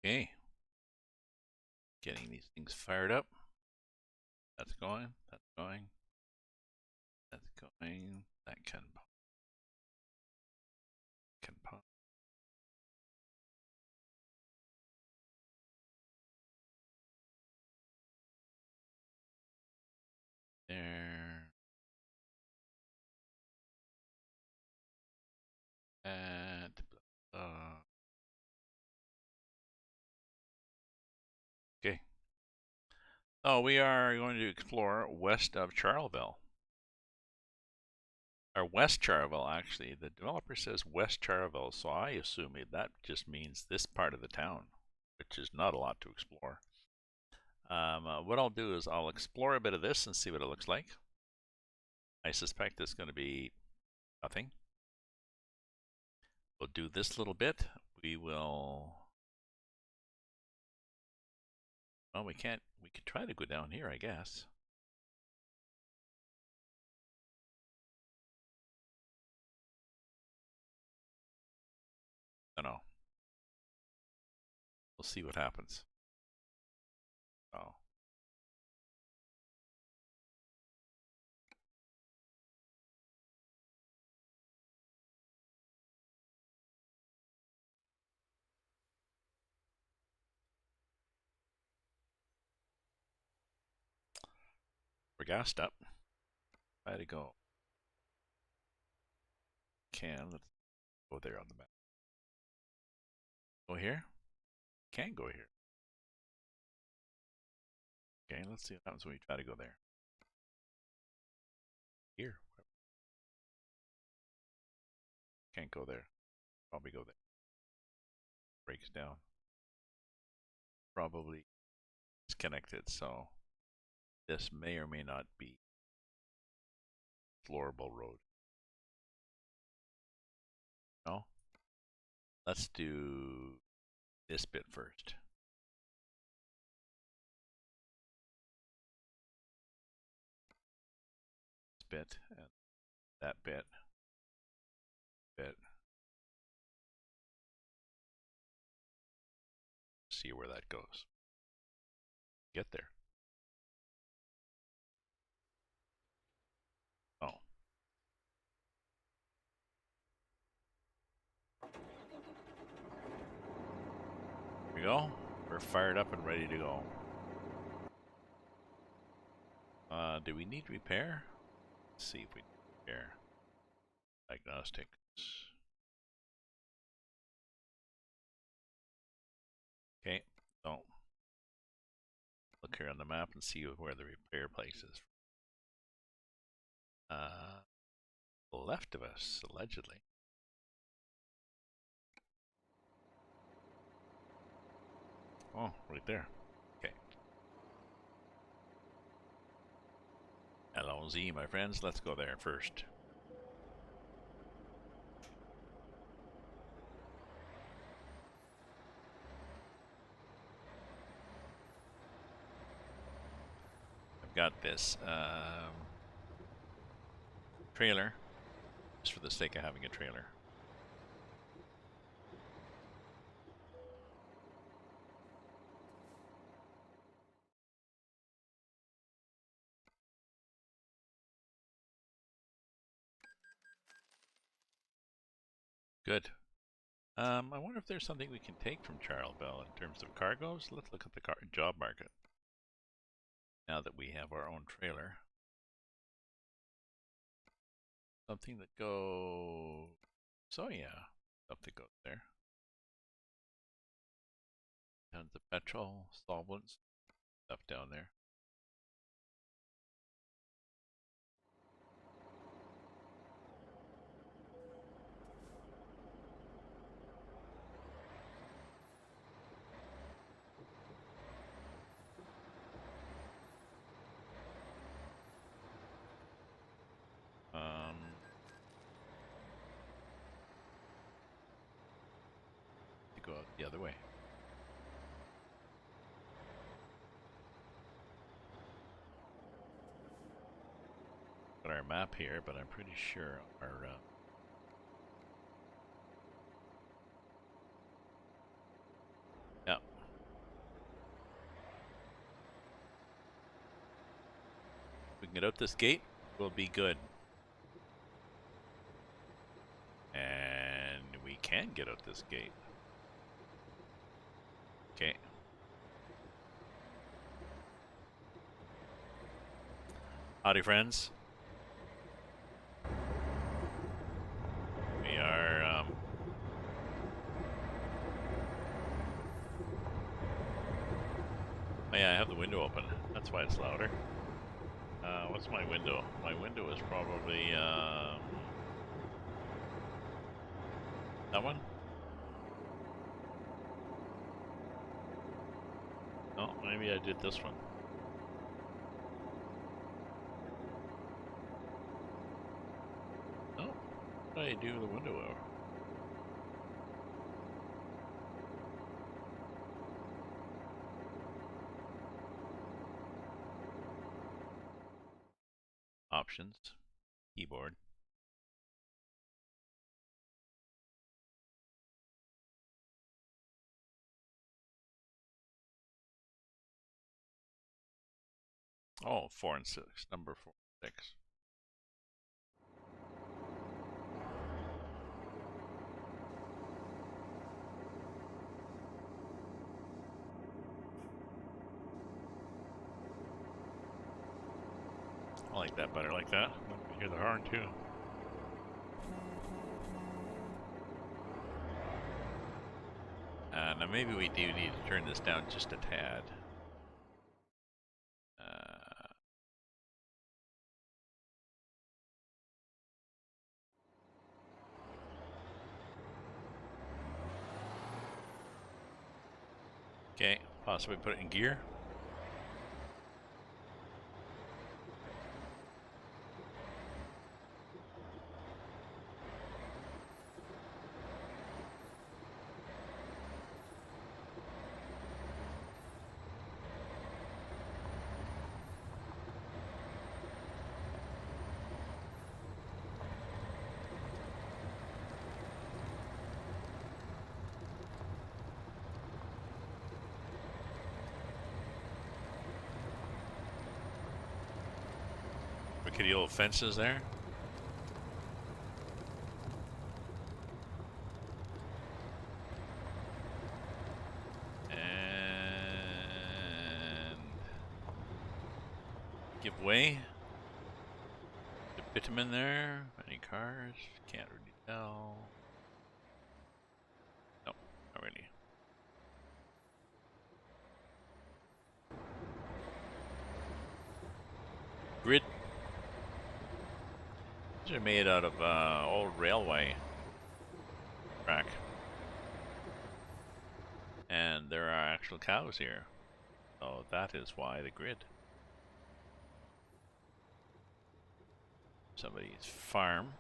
Okay, getting these things fired up. That's going, that's going, that's going. That can pop. There. And okay. So we are going to explore west of Charleville. Or West Charleville, actually. The developer says West Charleville, so I assume that just means this part of the town, which is not a lot to explore. What I'll do is I'll explore a bit of this and see what it looks like. I suspect it's going to be nothing. We'll do this little bit. We will. Well, we can't. We could try to go down here, I guess. I don't know. We'll see what happens. Oh. We're gassed up. Try to go. Let's go there on the map. Go here? Can't go here. Okay, let's see what happens when we try to go there. Here. Can't go there. Probably go there. Breaks down. Probably disconnected, so this may or may not be explorable road. No? Let's do this bit first. This bit and that bit. See where that goes. Get there. Oh. Here we go. We're fired up and ready to go. Do we need repair? Let's see if we need repair. Diagnostics. Okay, so look here on the map and see where the repair place is. Left of us, allegedly. Oh, right there. Okay. Allons-y, my friends. Let's go there first. I've got this trailer, just for the sake of having a trailer. Good. I wonder if there's something we can take from Charleville in terms of cargoes. Let's look at the job market now that we have our own trailer. Something that goes. So yeah, stuff that goes there. Tons of petrol, solvents, stuff down there. Go out the other way. Got our map here, but I'm pretty sure our yeah, we can get out this gate, we'll be good. And we can get out this gate. Okay. Howdy, friends. We are, oh yeah, I have the window open. That's why it's louder. What's my window? My window is probably, that one? Oh, maybe I did this one. Oh, what did I do the window over? Options, keyboard. Oh, 4 and 6. Number 4 and 6. I like that better like that. Let me hear the horn too. Now maybe we do need to turn this down just a tad. Okay, possibly put it in gear. Rickety old fences there. And give way. The bitumen there. Any cars? Can't really tell. No, not really. Grid. These are made out of old railway track. And there are actual cows here. So that is why the grid. Somebody's farm.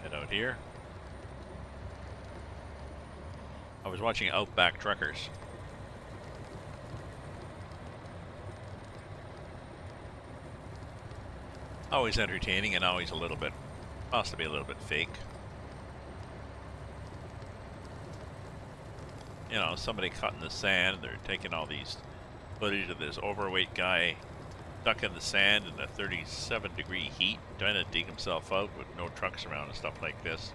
Head out here. I was watching Outback Truckers. Always entertaining and always a little bit, possibly a little bit fake. You know, somebody cut in the sand, they're taking all these footage of this overweight guy stuck in the sand in a 37-degree heat, trying to dig himself out with no trucks around and stuff like this.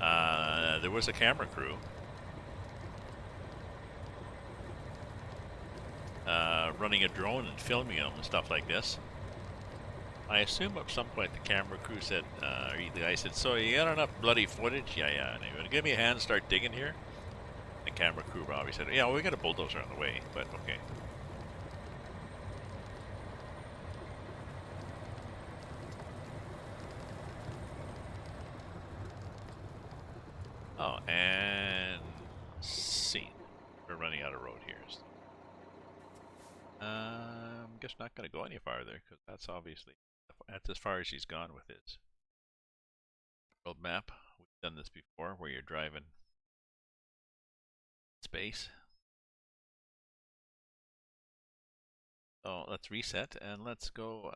There was a camera crew. Running a drone and filming them and stuff like this. I assume at some point the camera crew said, or the guy said, so you got enough bloody footage? Yeah. And he would give me a hand, start digging here. The camera crew probably said, yeah, well, we got a bulldozer on the way, but okay. Oh, and scene. We're running out of road here. So. Guess not going to go any farther because that's obviously that's as far as she's gone with his road map. We've done this before, where you're driving space. So let's reset and let's go.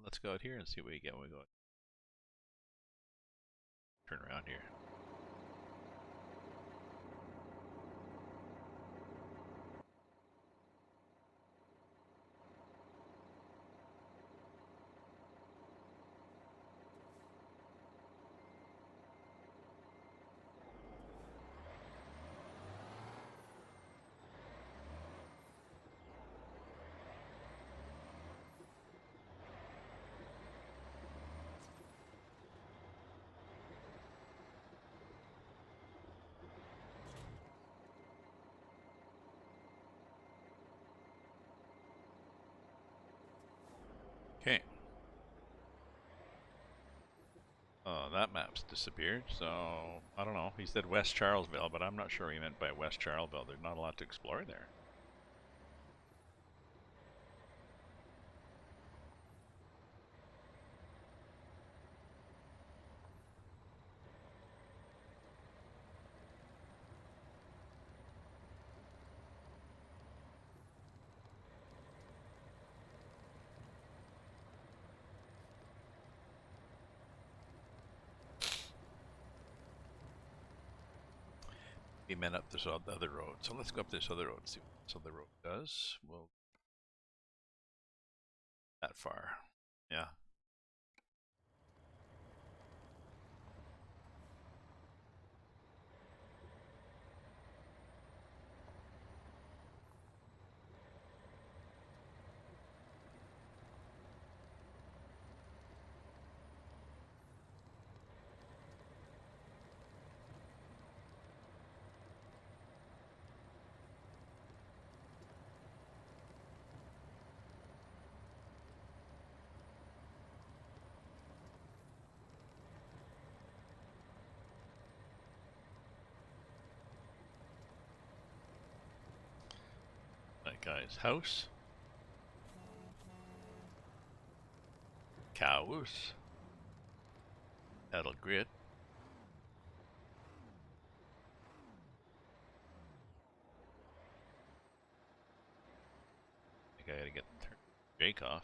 Let's go out here and see what we get when we go. Turn around here. Oh, that map's disappeared, so I don't know. He said West Charleville, but I'm not sure what he meant by West Charleville. There's not a lot to explore there. He meant up this other road. So let's go up this other road and see what this other road does. We'll that far. Yeah. That guy's house. Cows. Cattle grit. I think I gotta get Jake off.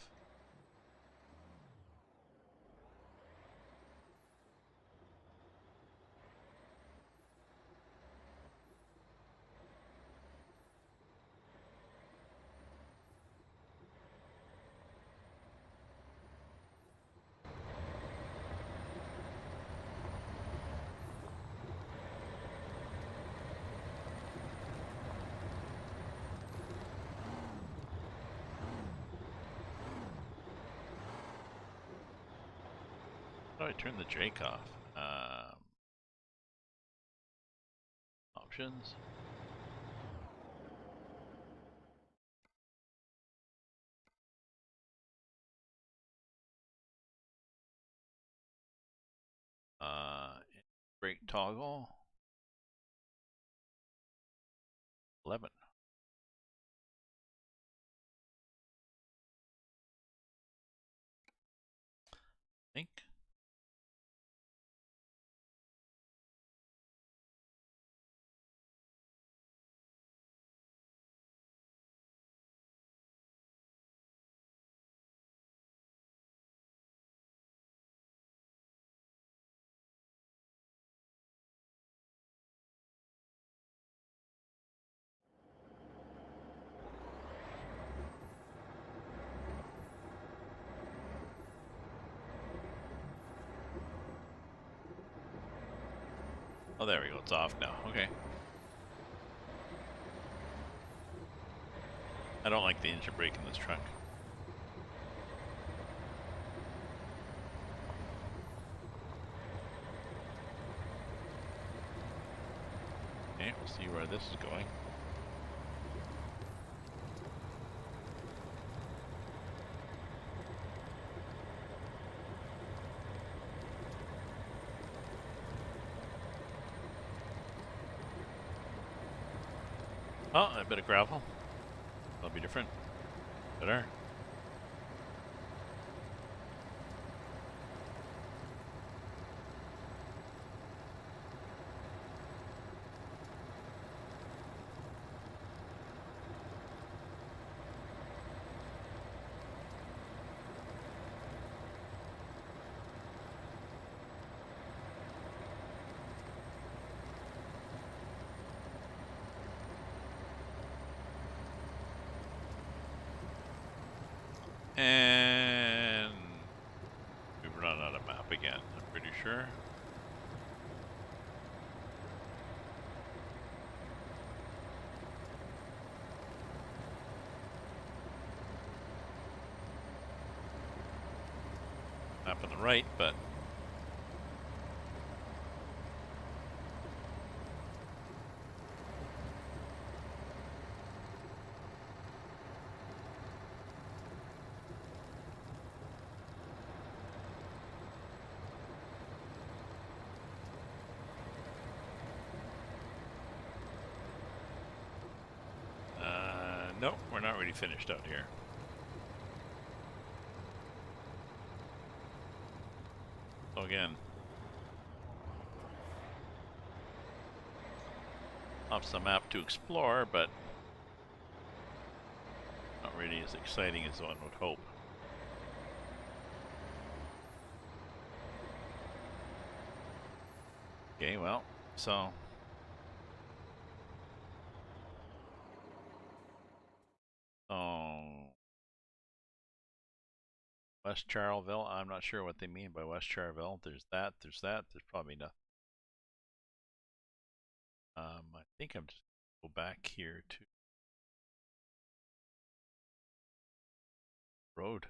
How do I turn the Drake off? Options. Brake toggle. 11. I think. Oh, there we go. It's off now. Okay. I don't like the engine brake in this truck. Okay, we'll see where this is going. Oh, a bit of gravel. That'll be different. Better. And we've run out of map again, I'm pretty sure. Map on the right, but we're not really finished out here. So again, off the map to explore, but not really as exciting as one would hope. Okay, well, so West Charleville, I'm not sure what they mean by West Charleville. There's probably nothing. I think I'm just go back here to road.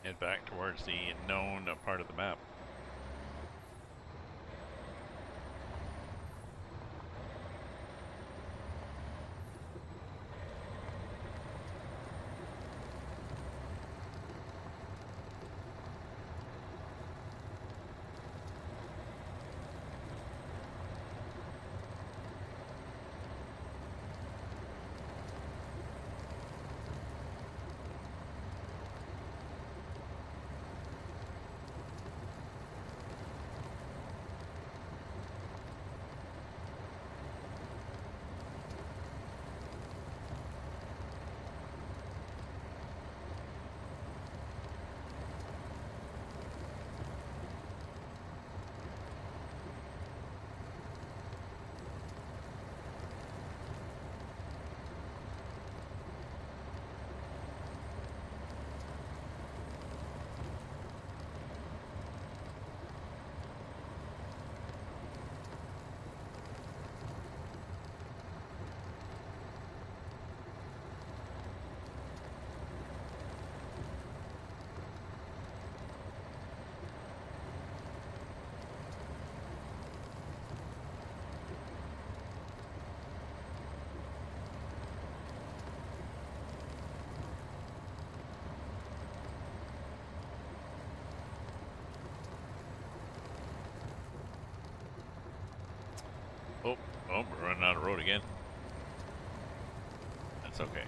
Head back towards the known part of the map. Oh, we're running out of road again. That's okay.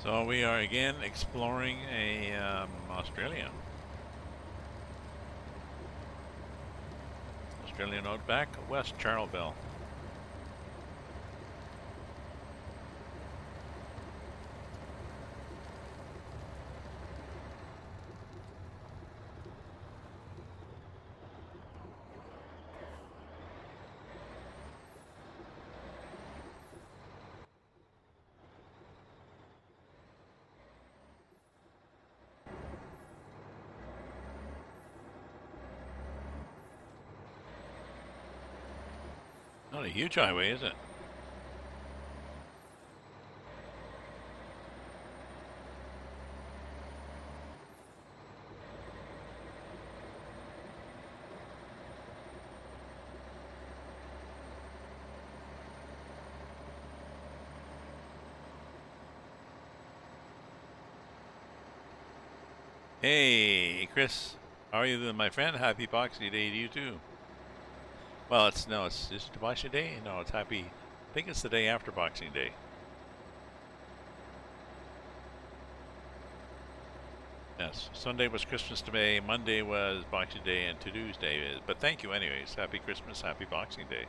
So we are again exploring Australian Outback, West Charleville. Not a huge highway, is it? Hey, Chris. How are you doing, my friend? Happy Boxing Day to you too. Well, it's just Boxing Day? No, it's happy. I think it's the day after Boxing Day. Yes, Sunday was Christmas Day, Monday was Boxing Day, and Tuesday. But thank you anyways. Happy Christmas, happy Boxing Day.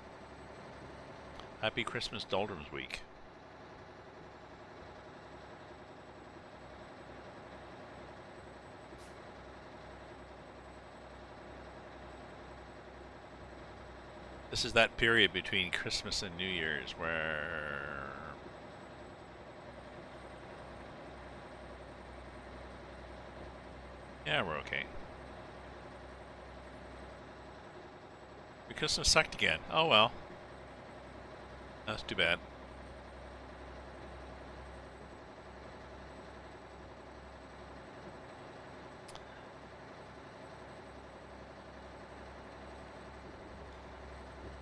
Happy Christmas Doldrums Week. This is that period between Christmas and New Year's where yeah, we're okay. Christmas sucked again. Oh well. That's too bad.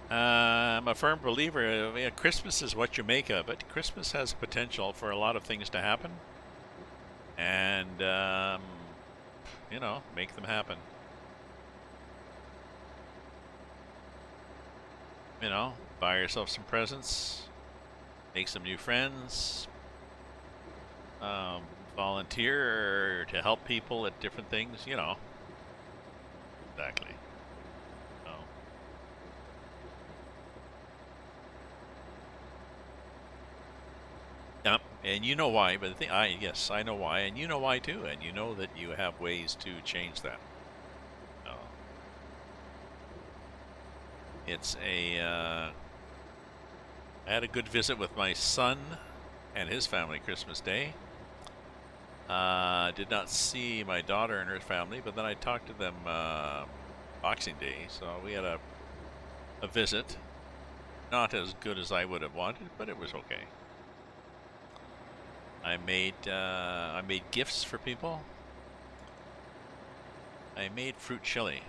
I'm a firm believer. Christmas is what you make of it. Christmas has potential for a lot of things to happen, and make them happen. Buy yourself some presents, make some new friends, um, volunteer to help people at different things. Exactly. So, yeah, and you know why, but yes, I know why, and you know why too, and you know that you have ways to change that. So, I had a good visit with my son and his family Christmas Day. Did not see my daughter and her family, but then I talked to them Boxing Day, so we had a visit. Not as good as I would have wanted, but it was okay. I made gifts for people. I made fruit chili.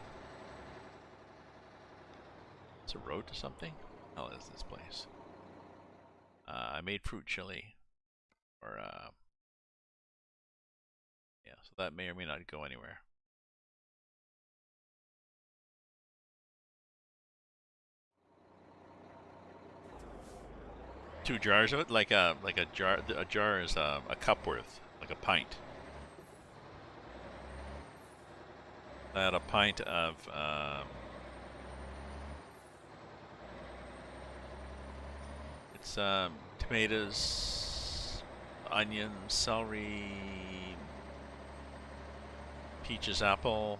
It's a road to something? What the hell is this place? I made fruit chili. Or, yeah, so that may or may not go anywhere. Two jars of it, like a jar. A jar is a cup worth, like a pint. I had a pint of it's tomatoes, onion, celery, peaches, apple,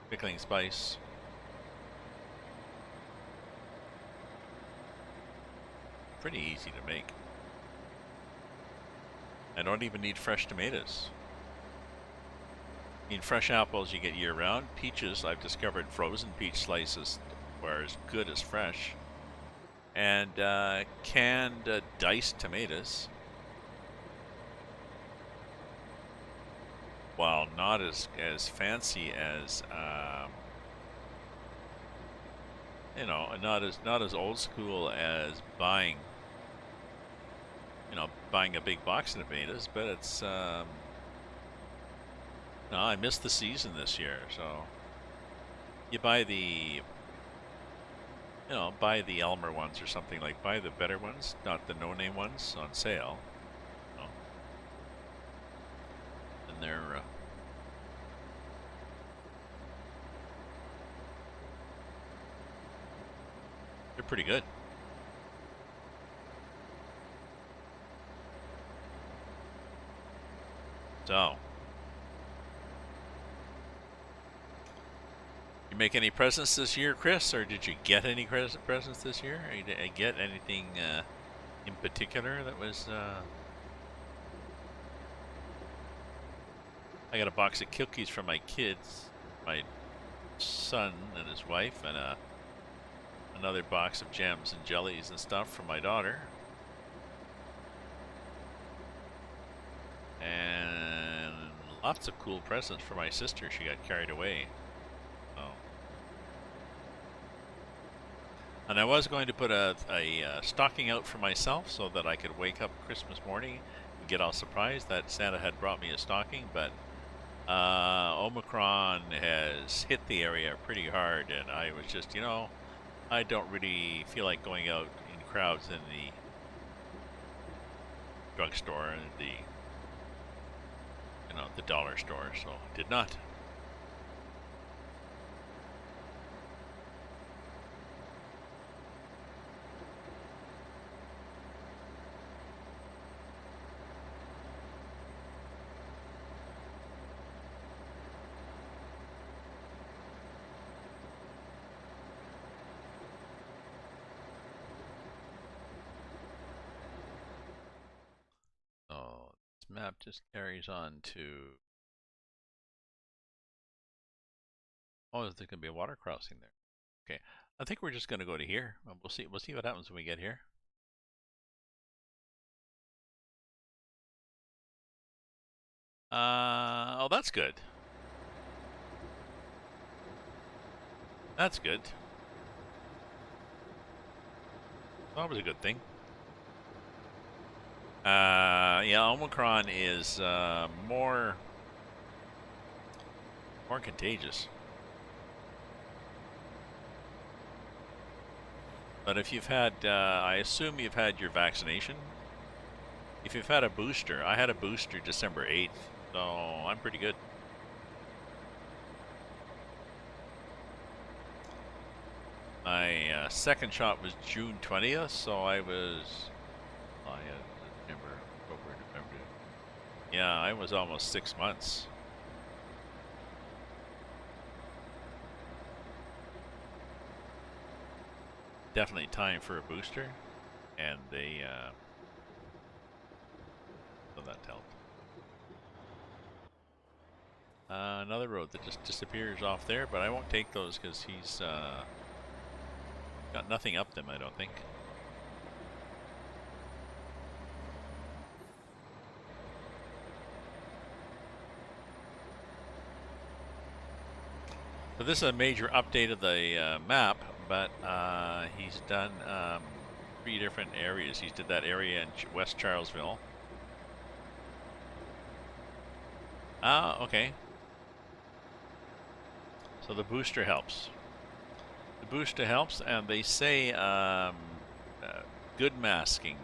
pickling spice. Pretty easy to make. I don't even need fresh tomatoes. I mean, fresh apples you get year-round. Peaches, I've discovered frozen peach slices are as good as fresh. And canned diced tomatoes. While not as fancy as not as old school as buying a big box of tomatoes, but it's no, I missed the season this year, so you buy the Elmer ones or something, like buy the better ones, not the no-name ones on sale. And they're pretty good. So, you make any presents this year, Chris, or did you get any presents this year? Or did you get anything in particular that was? I got a box of cookies for my kids, my son and his wife, and another box of jams and jellies and stuff for my daughter. And lots of cool presents for my sister. She got carried away. Oh. And I was going to put a stocking out for myself so that I could wake up Christmas morning and get all surprised that Santa had brought me a stocking, but Omicron has hit the area pretty hard, and I was just, I don't really feel like going out in crowds in the drugstore and the dollar store, so did not. Oh, this map just carries on to. Oh, there's going to be a water crossing there. Okay. I think we're just going to go to here. We'll see. We'll see what happens when we get here. Oh, that's good. That's good. That was a good thing. Yeah, Omicron is more contagious. But if you've had, I assume you've had your vaccination. If you've had a booster, I had a booster December 8th, so I'm pretty good. My second shot was June 20th, so I was, September, October, November. Yeah, I was almost 6 months. Definitely time for a booster, and they, so that helped. Another road that just disappears off there, but I won't take those because he's got nothing up them, I don't think. So this is a major update of the map, but he's done 3 different areas. He did that area in West Charleville. Ah, okay. So the booster helps. The booster helps, and they say good masking.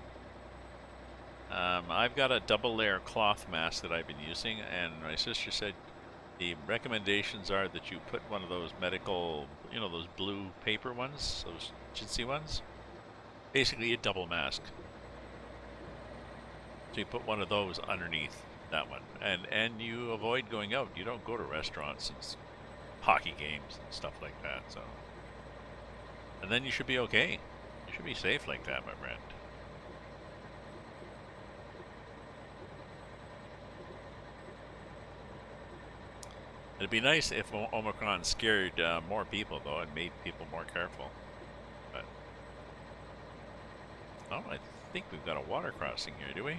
I've got a double layer cloth mask that I've been using, and my sister said the recommendations are that you put one of those medical, you know, those blue paper ones, those chintzy ones. Basically a double mask. So you put one of those underneath that one, and you avoid going out. You don't go to restaurants and hockey games and stuff like that. So, and then you should be okay. You should be safe like that, my friend. It'd be nice if Omicron scared more people, though, and made people more careful. But oh, I think we've got a water crossing here, do we?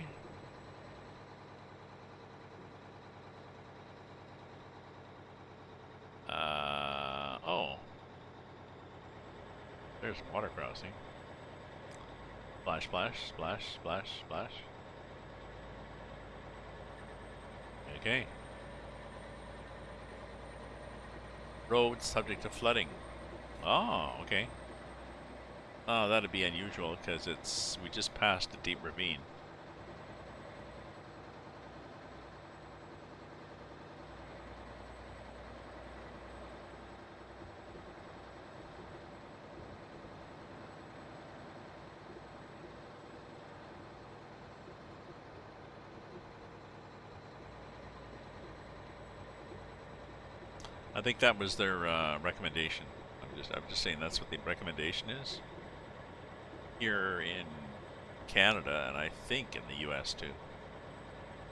Oh. There's water crossing. Splash, splash, splash, splash, splash. Okay. Road subject to flooding. Oh, okay. Oh, that'd be unusual because we just passed a deep ravine. I think that was their recommendation. I'm just saying that's what the recommendation is here in Canada, and I think in the U.S. too,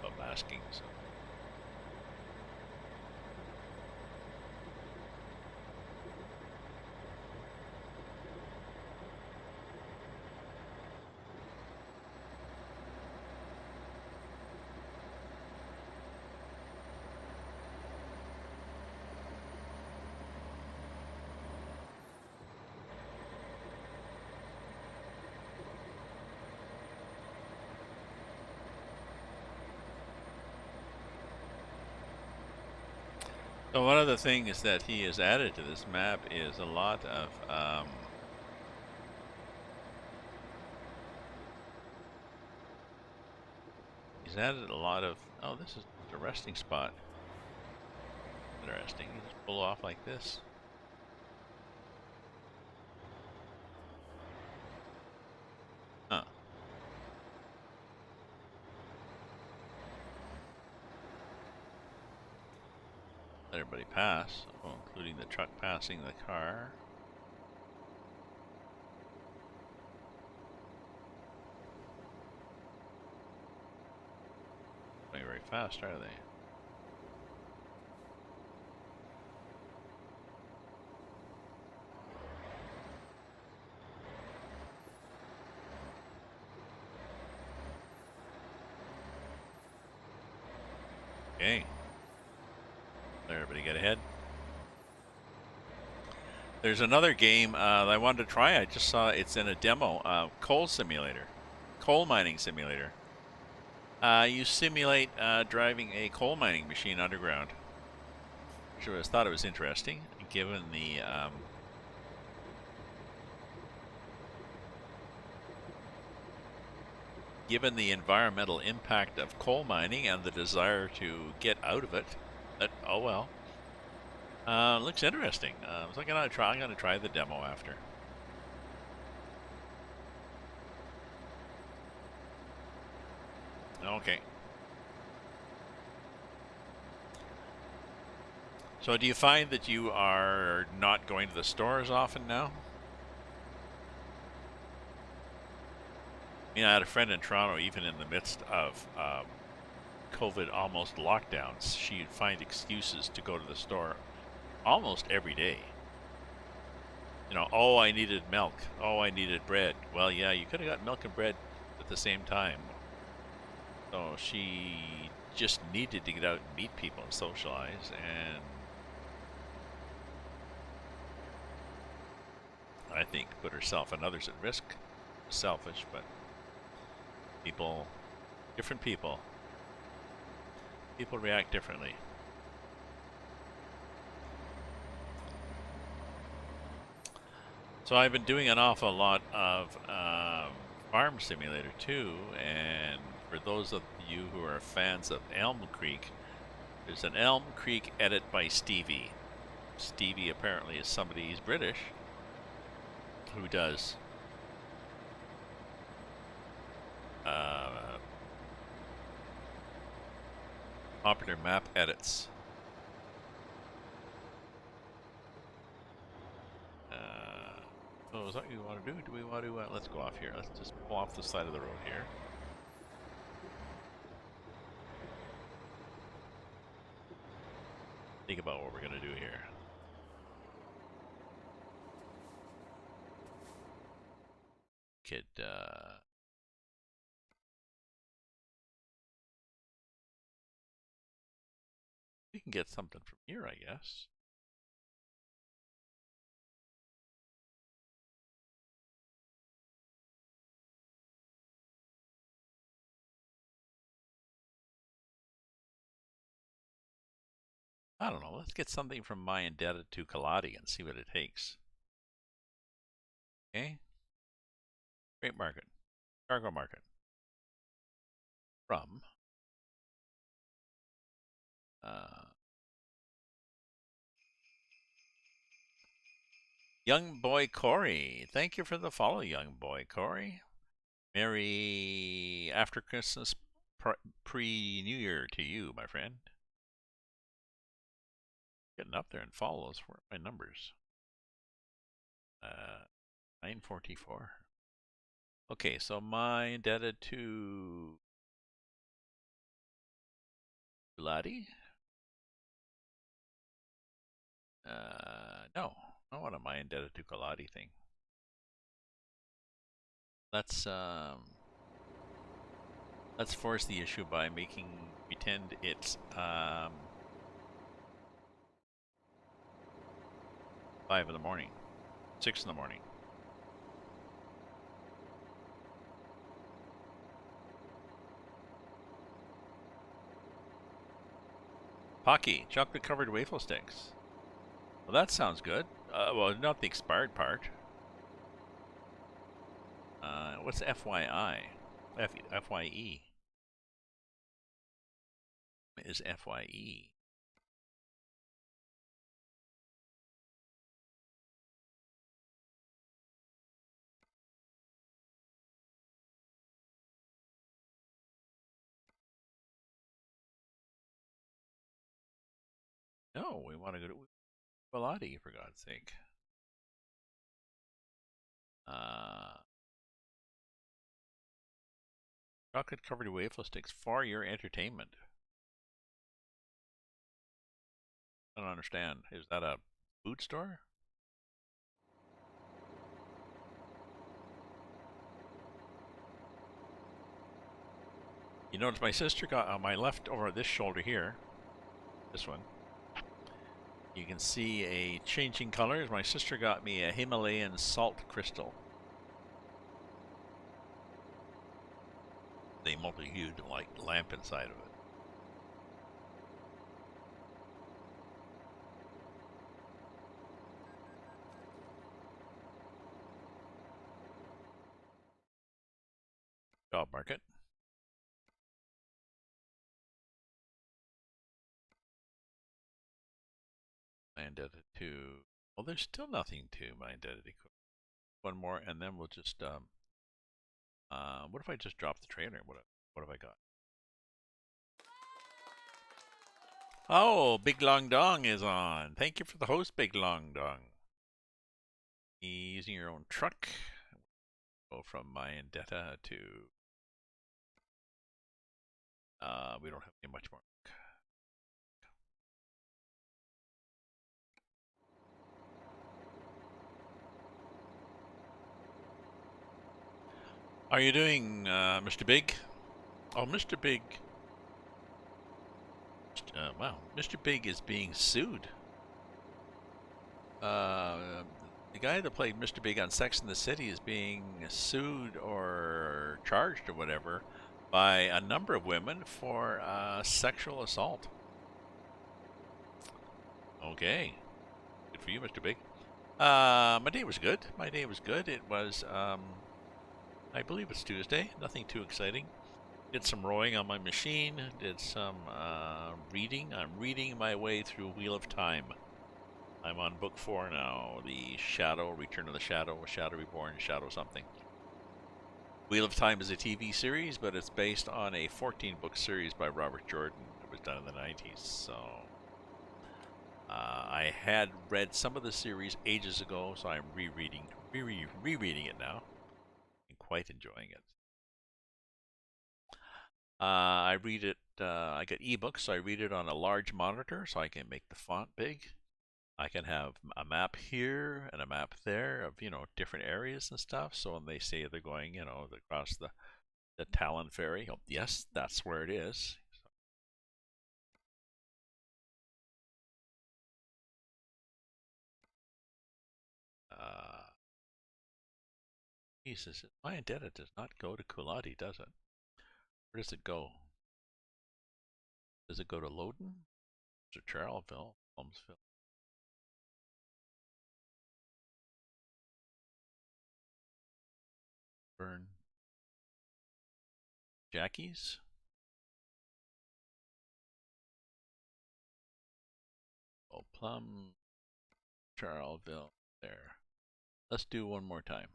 about masking. So. So one of the things that he has added to this map is a lot of he's added a lot of, oh, this is the resting spot. Interesting. You just pull off like this. Huh. Let everybody pass, well, including the truck passing the car. Going very fast, are they? Okay. Let everybody get ahead. There's another game that I wanted to try. I just saw it's in a demo. Coal simulator. Coal mining simulator. You simulate driving a coal mining machine underground. Which I thought it was interesting, given the environmental impact of coal mining and the desire to get out of it. Oh well. Looks interesting. So I'm gonna try the demo after. Okay. So do you find that you are not going to the store as often now? I mean, I had a friend in Toronto, even in the midst of COVID almost lockdowns, she'd find excuses to go to the store almost every day. You know, oh, I needed milk. Oh, I needed bread. Well, yeah, you could have got milk and bread at the same time. So she just needed to get out and meet people and socialize, and I think put herself and others at risk. Selfish, but different people react differently. So I've been doing an awful lot of Farm Simulator 2, and for those of you who are fans of Elm Creek, there's an Elm Creek edit by Stevie. Stevie apparently is somebody, he's British, who does popular map edits. So is that what you want to do? Do we want to, let's go off here. Let's just pull off the side of the road here. Think about what we're going to do here. We can get something from here, I guess. I don't know. Let's get something from my indebted to Kaladi and see what it takes. Okay. Freight market. Cargo market. From. Young Boy Corey. Thank you for the follow, Young Boy Corey. Merry after Christmas pre-New Year to you, my friend. Getting up there in follows. Where are my numbers? 944. Okay, so my indebted to Lottie? No. I don't want a my indebted to Galati thing. Let's force the issue by pretend it's 5 in the morning, 6 in the morning. Pocky, chocolate covered waffle sticks. Well, that sounds good. Well, not the expired part. What's FYI? FYE. Is FYE. No, we want to go to Galati, for God's sake. Chocolate covered waffle sticks for your entertainment. I don't understand. Is that a food store? You notice my sister got on my left over this shoulder here. This one. You can see a changing colors. My sister got me a Himalayan salt crystal. A multi-hued like lamp inside of it. Job market. My indebted to. Well, there's still nothing to my indebted to. One more, and then we'll just. What if I just drop the trailer? What have I got? Oh, Big Long Dong is on. Thank you for the host, Big Long Dong. Using your own truck. Go from my indebted to. We don't have any much more. How are you doing, Mr. Big? Oh, Mr. Big. Wow, Mr. Big is being sued. The guy that played Mr. Big on Sex and the City is being sued or charged or whatever by a number of women for sexual assault. Okay, good for you, Mr. Big. My day was good. My day was good. It was, I believe it's Tuesday. Nothing too exciting. Did some rowing on my machine. Did some reading. I'm reading my way through Wheel of Time. I'm on book 4 now. The Shadow, Return of the Shadow, Shadow Reborn, Shadow something. Wheel of Time is a TV series, but it's based on a 14-book series by Robert Jordan. It was done in the 90s, so I had read some of the series ages ago, so I'm rereading it now, and quite enjoying it. I read it. I get ebooks, so I read it on a large monitor, so I can make the font big. I can have a map here and a map there of different areas and stuff. So when they say they're going across the Talon Ferry, oh, yes, that's where it is. Jesus, my indebted does not go to Coolati, does it? Where does it go? Does it go to Loudoun? Or Charleville? Holmesville? Burn? Jackie's? Oh, Plum, Charleville, there. Let's do one more time.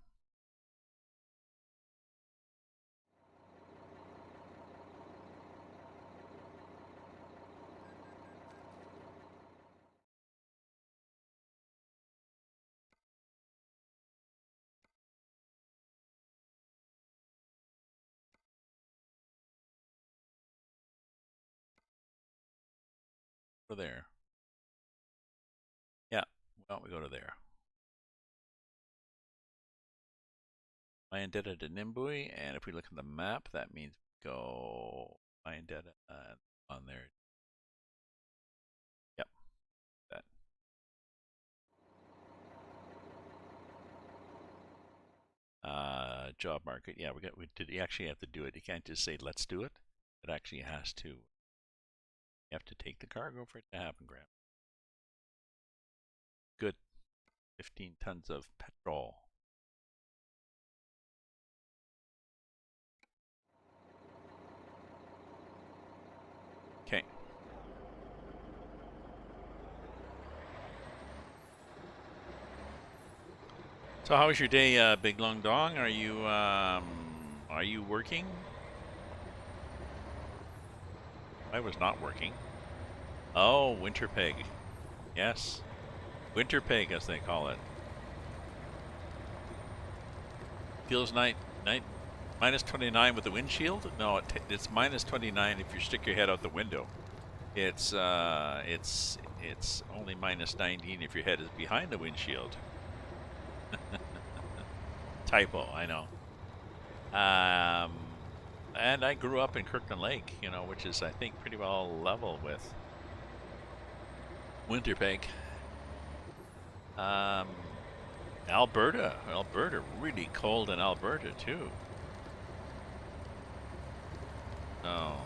Go there. Yeah, why don't we go to there? My indebted to Nimbui, and if we look at the map, that means we go my indebted on there. Yep, that. Job market. Yeah, we did actually have to do it. You can't just say let's do it. It actually has to. You have to take the cargo for it to happen, Graham. Good. 15 tons of petrol. Okay. So how was your day, Big Long Dong? Are you working? I was not working. Oh, winter peg. Yes. Winter peg, as they call it. Feels minus 29 with the windshield? No, it's minus 29 if you stick your head out the window. It's only minus 19 if your head is behind the windshield. Typo, I know. And I grew up in Kirkland Lake, which is I think pretty well level with Winterpeg. Um, Alberta. Alberta, really cold in Alberta too. Oh.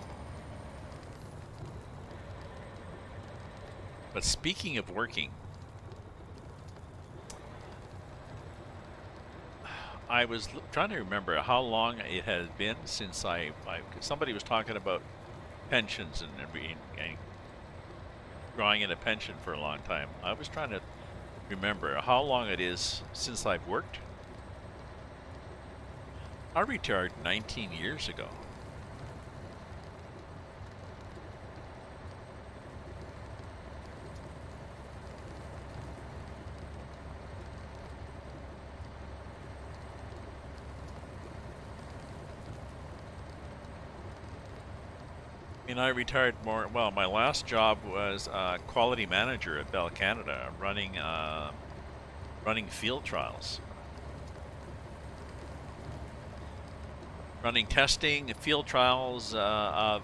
But speaking of working, I was trying to remember how long it has been since somebody was talking about pensions and drawing in a pension for a long time. I was trying to remember how long it is since I've worked. I retired 19 years ago. I retired well, my last job was quality manager at Bell Canada, running field trials. Running testing, field trials of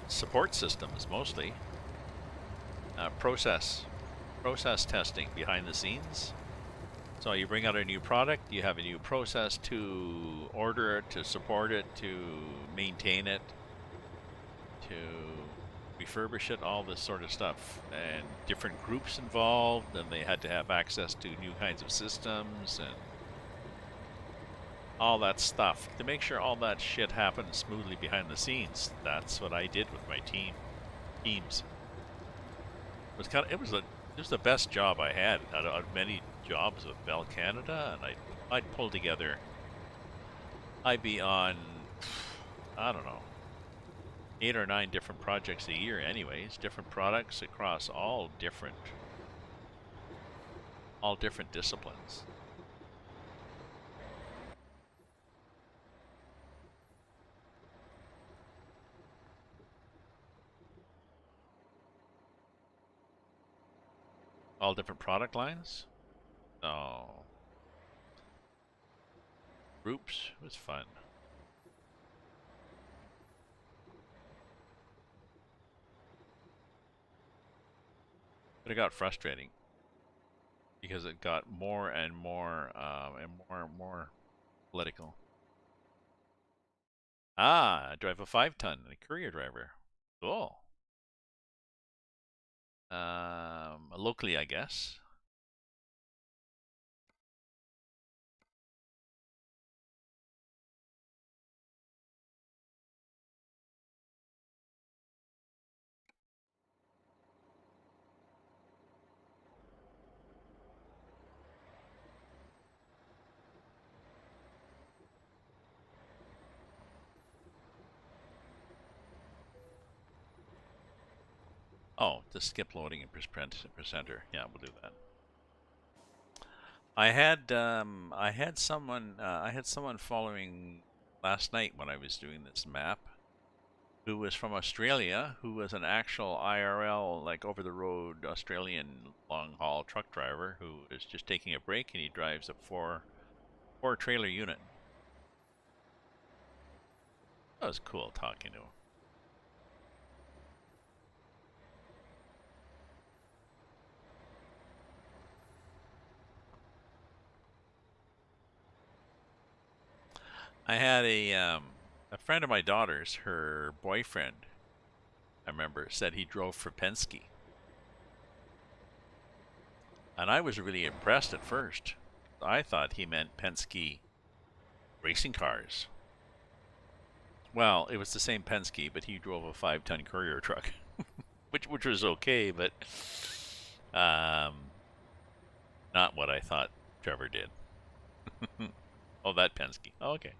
support systems, mostly. Process testing behind the scenes. So you bring out a new product, you have a new process to order it, to support it, to maintain it, to refurbish it, all this sort of stuff. And different groups involved, and they had to have access to new kinds of systems and all that stuff to make sure all that shit happened smoothly behind the scenes. That's what I did with my teams. It was the best job I had out of many jobs with Bell Canada, and I'd pull together. I'd be on, I don't know, 8 or 9 different projects a year anyways, different products across all different disciplines. All different product lines? Oh. Groups was fun. But it got frustrating because it got more and more political. I drive a 5-ton, a courier driver. Cool. Locally, I guess. Oh, just skip loading and presenter. Yeah, we'll do that. I had someone following last night when I was doing this map, who was from Australia, who was an actual IRL, like over the road Australian long haul truck driver who is just taking a break, and he drives a four trailer unit. That was cool talking to him. I had a friend of my daughter's, her boyfriend, I remember, said he drove for Penske. And I was really impressed at first. I thought he meant Penske racing cars. Well, it was the same Penske, but he drove a 5-ton courier truck, which was okay, but not what I thought Trevor did. Oh, that Penske. Oh, okay.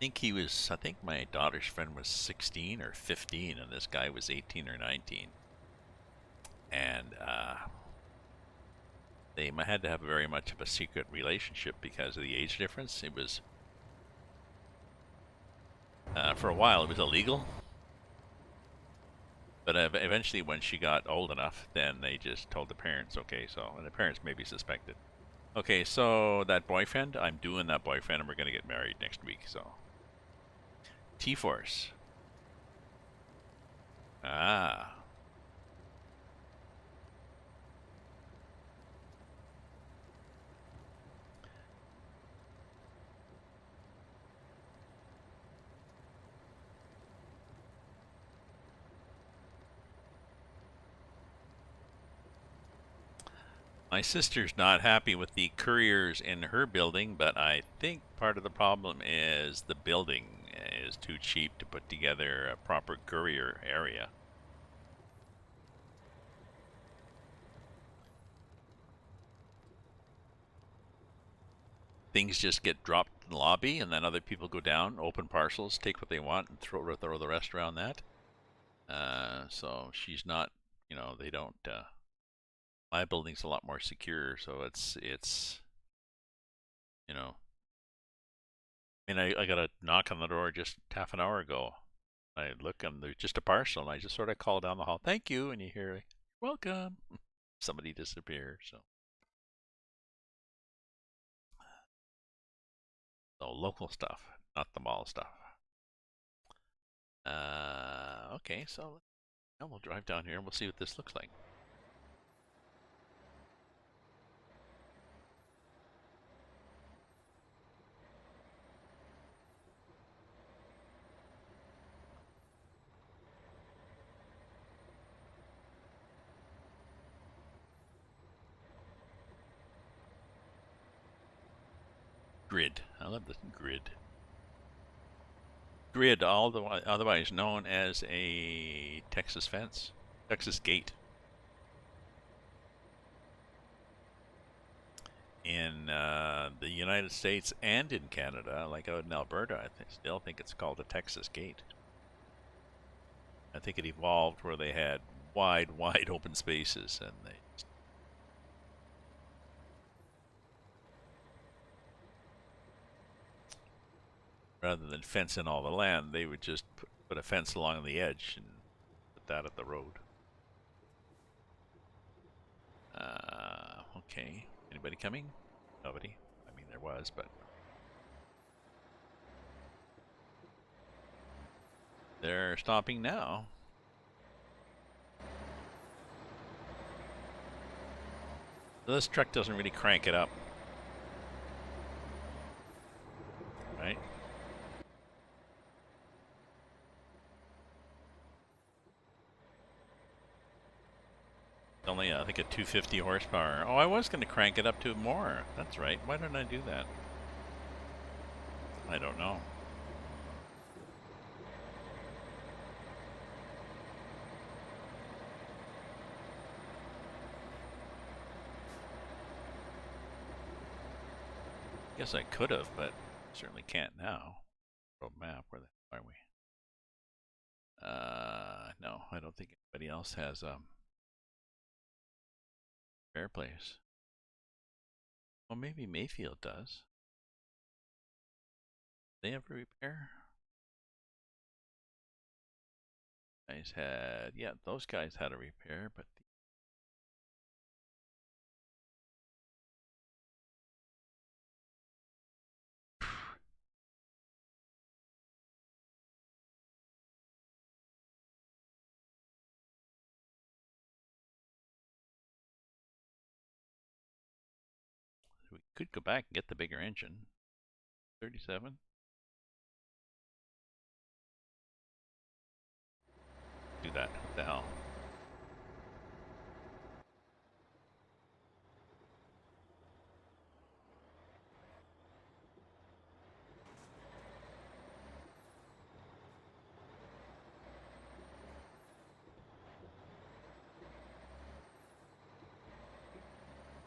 I think my daughter's friend was 16 or 15, and this guy was 18 or 19. And they had to have very much of a secret relationship because of the age difference. It was, for a while, it was illegal. But eventually, when she got old enough, then they just told the parents, okay, so, and the parents maybe suspected. Okay, so that boyfriend, I'm doing that boyfriend, and we're going to get married next week, so. T-Force. Ah. My sister's not happy with the couriers in her building, but I think part of the problem is the building is too cheap to put together a proper courier area. Things just get dropped in the lobby, and then other people go down, open parcels, take what they want, and throw the rest around that. So she's not, they don't. My building's a lot more secure, so it's you know. I mean, I got a knock on the door just half an hour ago. I look and there's just a parcel, and I just sort of call down the hall, "Thank you," and you hear, "Welcome." Somebody disappears. So local stuff, not the mall stuff. Okay, so we'll drive down here and we'll see what this looks like. Grid. I love the grid. Grid, otherwise known as a Texas fence, Texas gate. In the United States and in Canada, like out in Alberta, I still think it's called a Texas gate. I think it evolved where they had wide open spaces, and they rather than fence in all the land, they would just put a fence along the edge and put that at the road. Okay. Anybody coming? Nobody. I mean, there was, but they're stopping now. So this truck doesn't really crank it up, right? Only, I think, a 250 horsepower. Oh, I was going to crank it up to more. That's right. Why didn't I do that? I don't know. Guess I could have, but certainly can't now. Road map, where the hell are we? No, I don't think anybody else has repair place. Well, maybe Mayfield does. They have a repair? Guys had, yeah, those guys had a repair, but we could go back and get the bigger engine. 37. Do that. What the hell?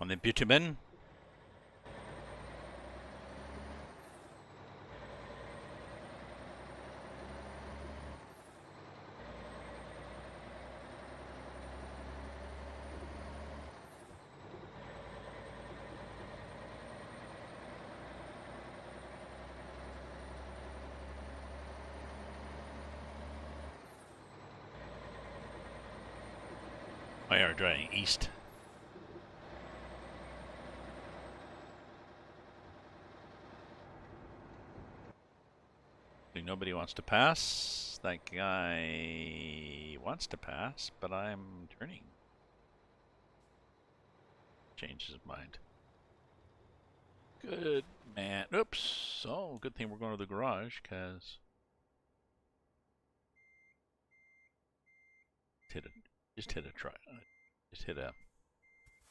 On the bitumen? We are driving east. Nobody wants to pass. That guy wants to pass, but I'm turning. Changes his mind. Good man. Oops. Oh, good thing we're going to the garage, because just hit a try. Just hit a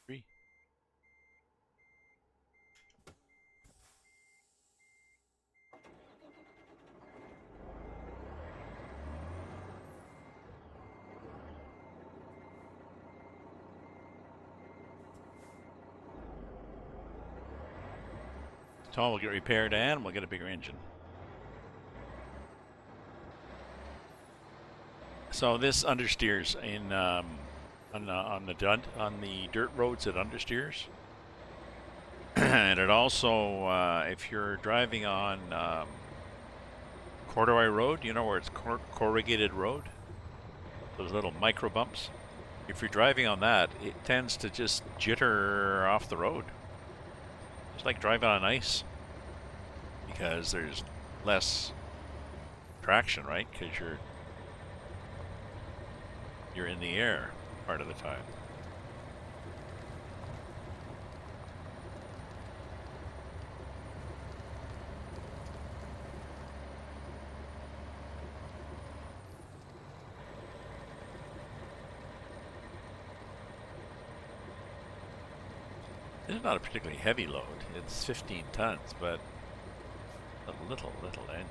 3. So we'll get repaired and we'll get a bigger engine. So this understeers in on the dirt roads, it understeers, and it also if you're driving on corduroy road, you know where it's corrugated road, those little micro bumps. If you're driving on that, it tends to just jitter off the road. It's like driving on ice because there's less traction, right? Because you're in the air part of the time. This is not a particularly heavy load. It's 15 tons, but a little engine.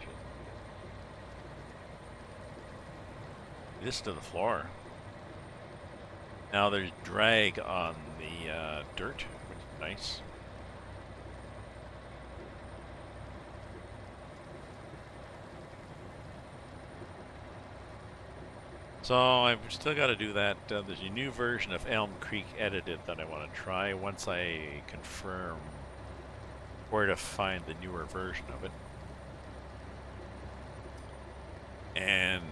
This to the floor. Now there's drag on the dirt, which is nice. So I've still got to do that. There's a new version of Elm Creek Edited that I want to try once I confirm where to find the newer version of it. And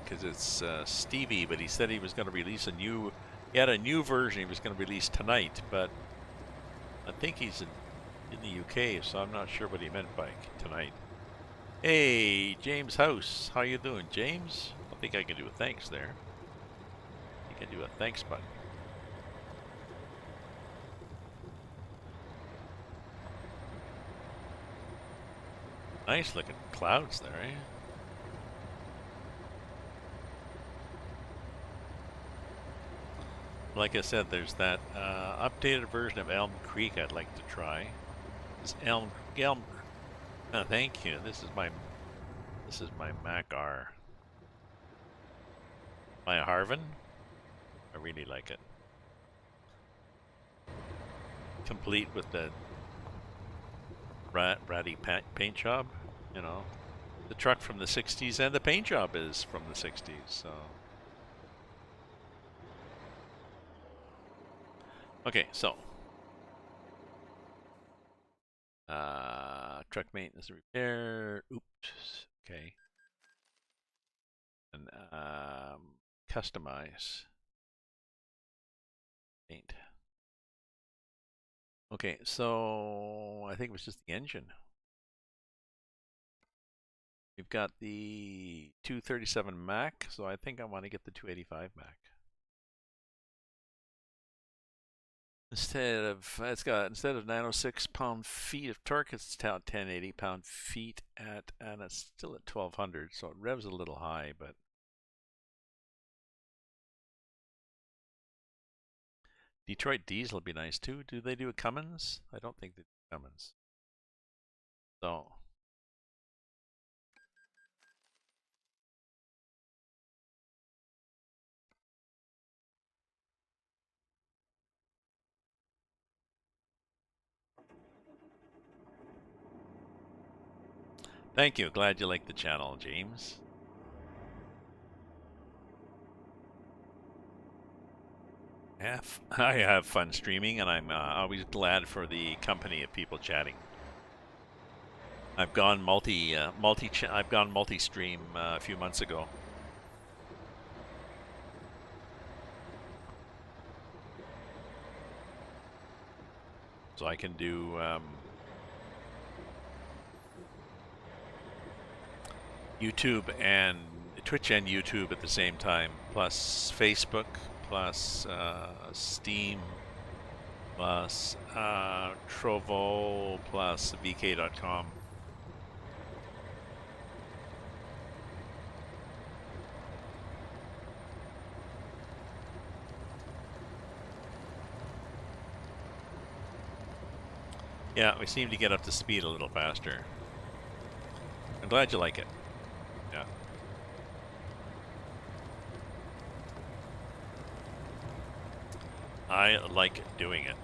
because it's Stevie, but he said he was going to release he had a new version he was going to release tonight, but I think he's in the UK, so I'm not sure what he meant by tonight. Hey, James House, how you doing, James? I think I can do a thanks there. I think I do a thanks button. Nice looking clouds there, eh? Like I said, there's that updated version of Elm Creek I'd like to try. This Elm. Oh, thank you. This is my Mac R. My Harvin. I really like it. Complete with the ratty paint job. You know, the truck from the 60s and the paint job is from the 60s. So. Okay, so truck maintenance and repair. Oops. Okay. And customize paint. Okay, so I think it was just the engine. We've got the 237 Mac, so I think I want to get the 285 Mac. Instead of 906 pound-feet of torque, it's 1080 pound-feet and it's still at 1200, so it revs a little high, but Detroit diesel would be nice too. Do they do a Cummins? I don't think they do Cummins. So thank you. Glad you like the channel, James. I have fun streaming, and I'm always glad for the company of people chatting. I've gone multi-stream a few months ago. So I can do YouTube and Twitch and YouTube at the same time, plus Facebook, plus Steam, plus Trovo, plus VK.com. Yeah, we seem to get up to speed a little faster. I'm glad you like it. Yeah. I like doing it.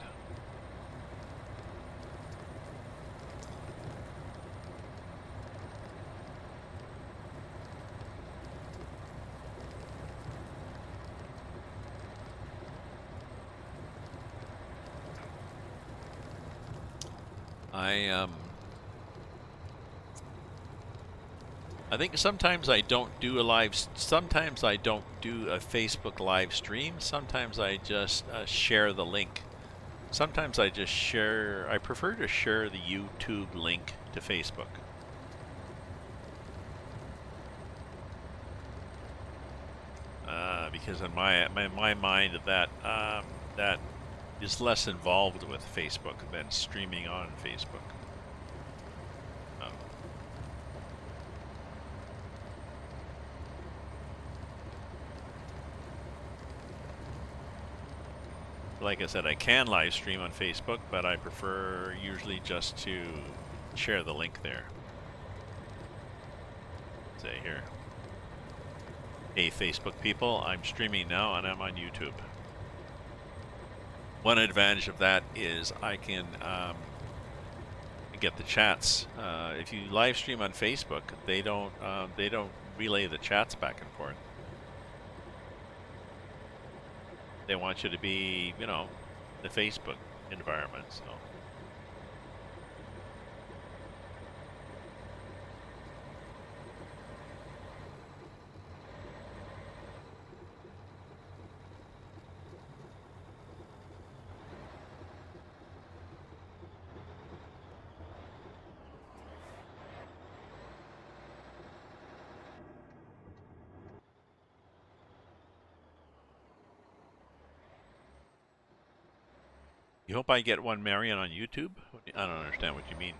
I think sometimes I don't do a sometimes I don't do a Facebook live stream. Sometimes I just share the link. Sometimes I just share, I prefer to share the YouTube link to Facebook. Because in my mind that that is less involved with Facebook than streaming on Facebook. Like I said, I can live stream on Facebook, but I prefer usually just to share the link there. Say here. Hey Facebook people, I'm streaming now and I'm on YouTube. One advantage of that is I can get the chats. If you live stream on Facebook, they don't relay the chats back and forth. They want you to be, you know, the Facebook environment. So. You hope I get one Marion on YouTube? I don't understand what you mean.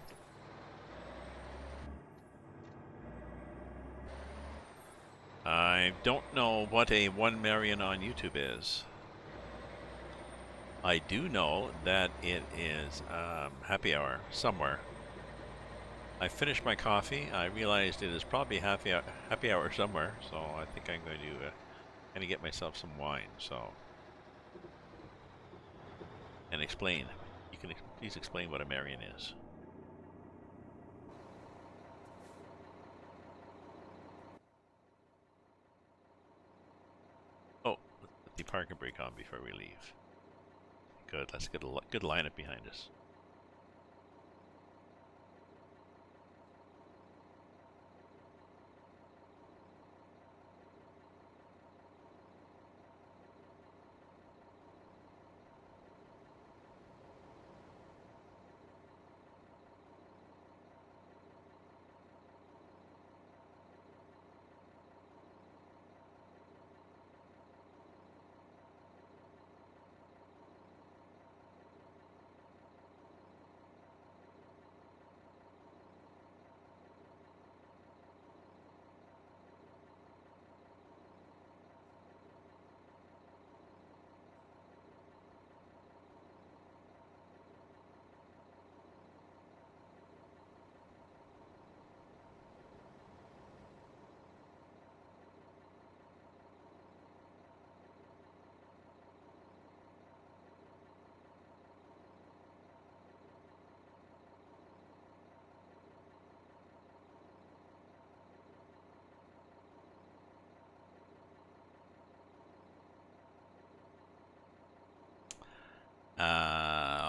I don't know what a 1 Marion on YouTube is. I do know that it is happy hour somewhere. I finished my coffee. I realized it is probably happy hour somewhere, so I think I'm going to get myself some wine. So, and explain. You can please explain what a Marion is. Oh, let's put the parking brake on before we leave. Good. Let's get a good lineup behind us.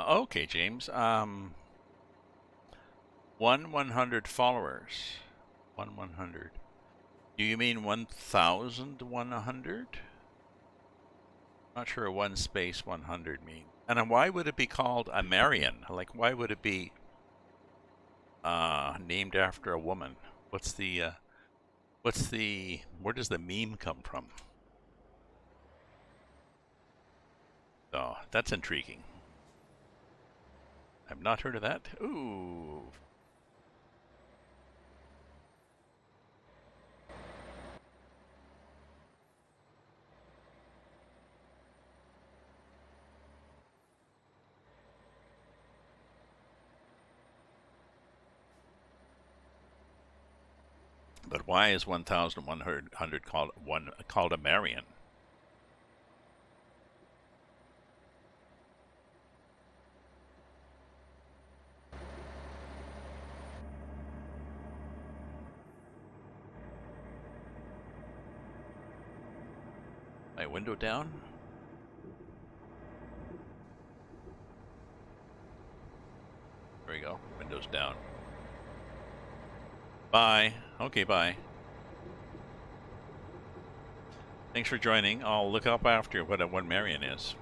Okay, James. 100 followers. 100. Do you mean 1,100? Not sure 1 space 100 mean. And then why would it be called a Marion? Like, why would it be named after a woman? What's the where does the meme come from? Oh, that's intriguing. I've not heard of that. Ooh. But why is 1,100 called a Marion? My window down? There we go. Window's down. Bye. Okay, bye. Thanks for joining. I'll look up after what Marion is,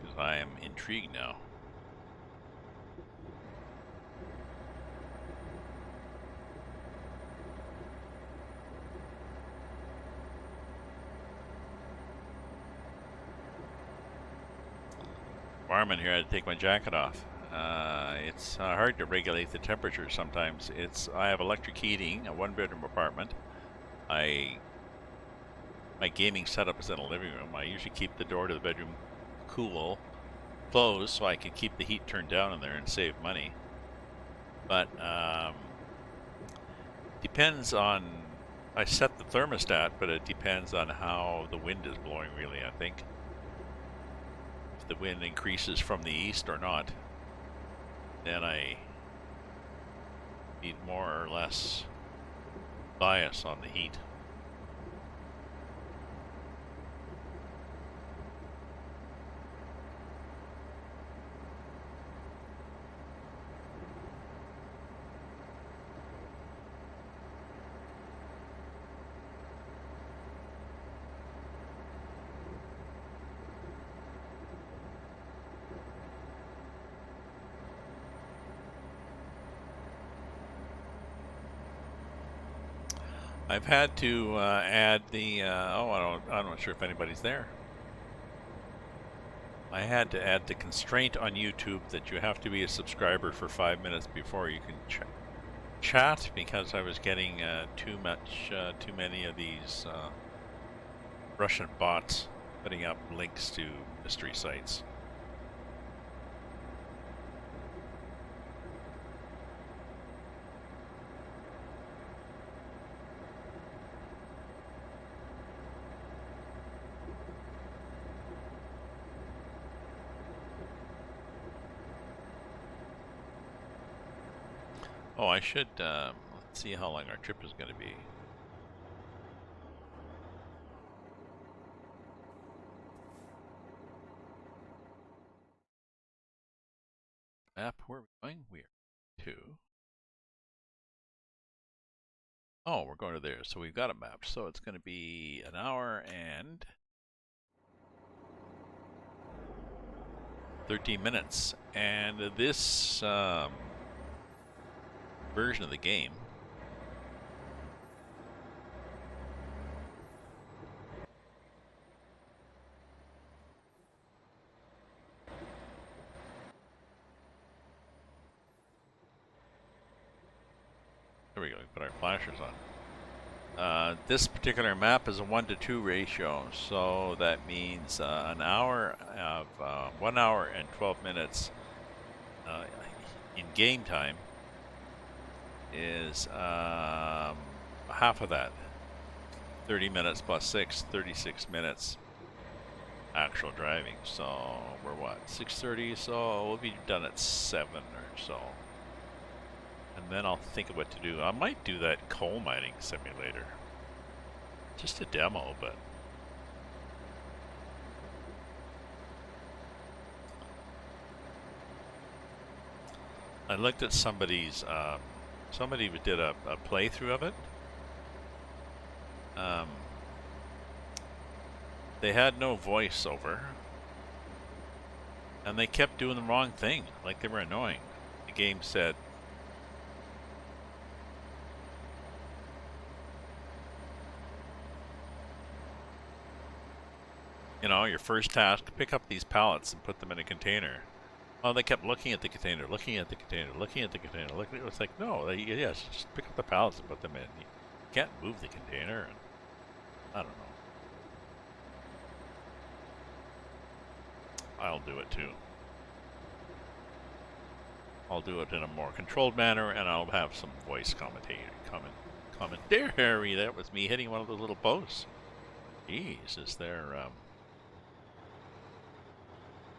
because I am intrigued now. Barman here, I had to take my jacket off. It's hard to regulate the temperature sometimes. I have electric heating, a one-bedroom apartment. My gaming setup is in a living room. I usually keep the door to the bedroom closed, so I can keep the heat turned down in there and save money. But depends on. I set the thermostat, but it depends on how the wind is blowing. Really, I think. The wind increases from the east or not, then I need more or less bias on the heat. I've had to add the, I'm not sure if anybody's there. I had to add the constraint on YouTube that you have to be a subscriber for 5 minutes before you can chat, because I was getting too many of these Russian bots putting up links to mystery sites. Oh, I should, let's see how long our trip is going to be. Map, where are we going? We are to. Oh, we're going to there. So we've got it mapped. So it's going to be an hour and 13 minutes. And this version of the game there we go, we put our flashers on. This particular map is a 1-to-2 ratio, so that means an hour of 1 hour and 12 minutes in game time is half of that. 30 minutes plus 6, 36 minutes actual driving. So we're what, 6:30? So we'll be done at 7 or so. And then I'll think of what to do. I might do that coal mining simulator. Just a demo, but I looked at somebody's somebody did a playthrough of it. They had no voiceover, And they kept doing the wrong thing, like they were annoying. The game said, you know, your first task, pick up these pallets and put them in a container. Oh, they kept looking at the container, looking at the container, looking at the container. It was like, no, yes, just pick up the pallets and put them in. You can't move the container, and I don't know. I'll do it too. I'll do it in a more controlled manner, and I'll have some voice commentary. That was me hitting one of those little posts. Jeez, is there,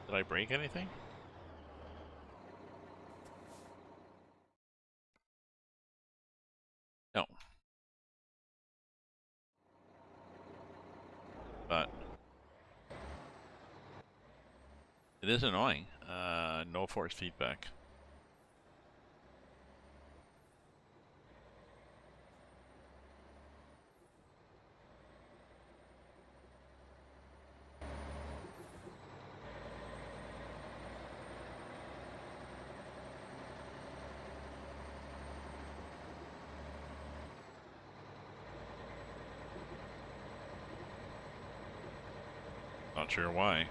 did I break anything? No. But it is annoying. No force feedback. Not sure why.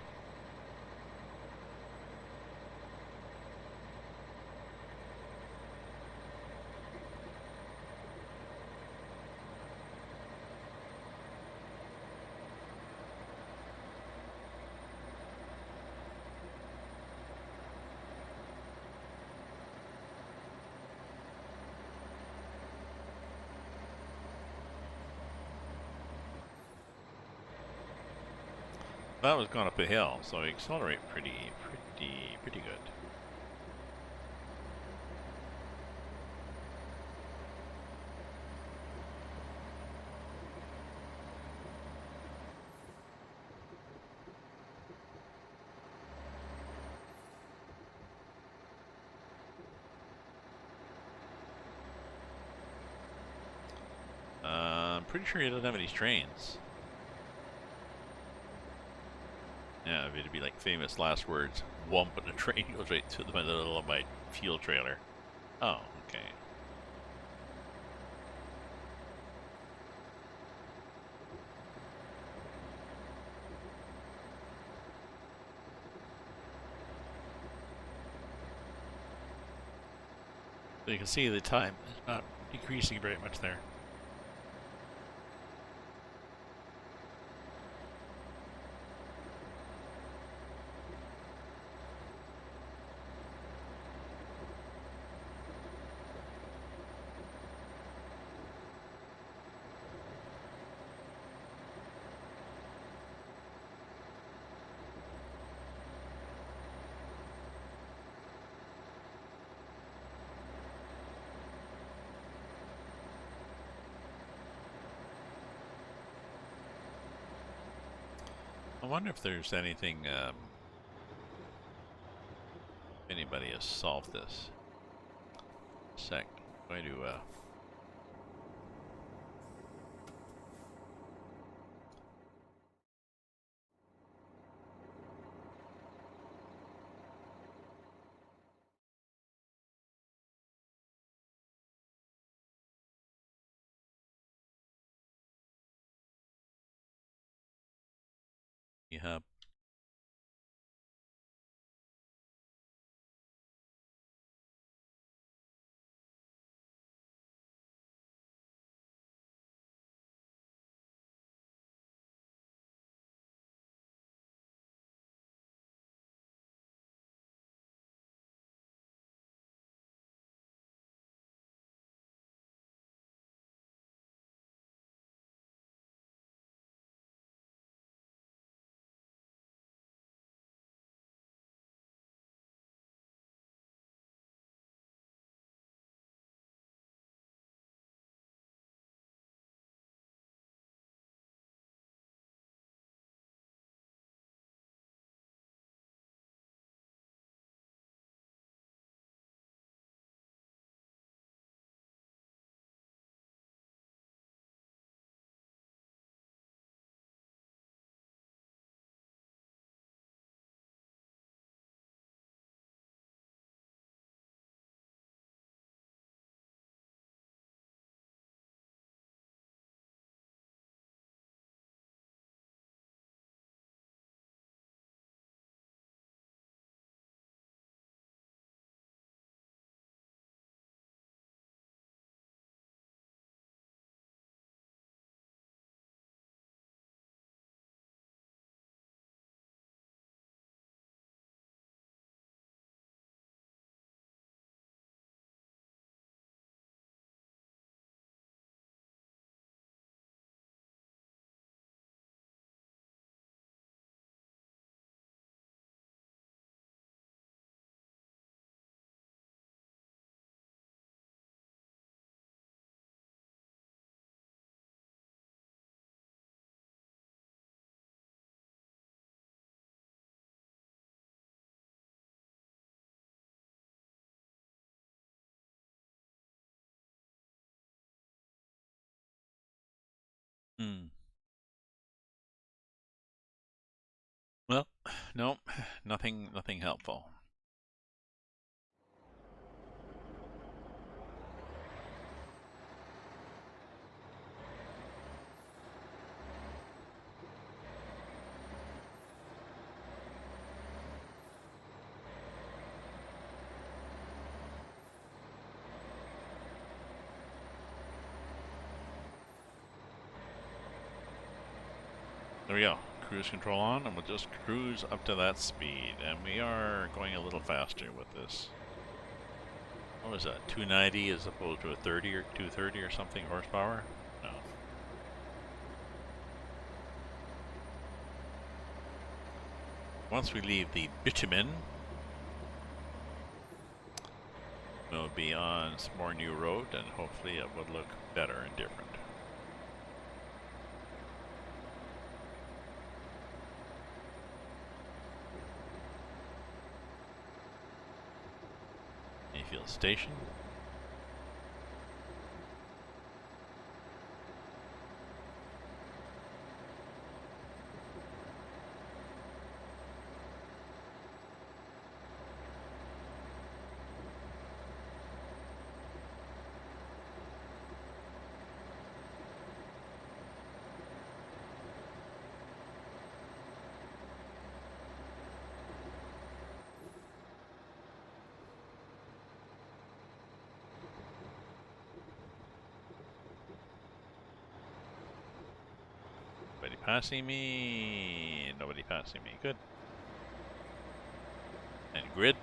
That was going up a hill, so we accelerate pretty good. I'm pretty sure he doesn't have any trains. Yeah, it'd be like famous last words. Wump, and a train goes right through the middle of my fuel trailer. Oh, okay. So you can see the time is not decreasing very much there. I wonder if there's anything, anybody has solved this. Sec. I'm going to, have Hmm. Well, no, nothing helpful. There we go. Cruise control on, and we'll just cruise up to that speed. And we are going a little faster with this. What was that? 290 as opposed to a 30 or 230 or something horsepower? No. Once we leave the bitumen, we'll be on some more new road, and hopefully it would look better and different. Mayfield Station. Nobody passing me. Nobody passing me. Good. And grid.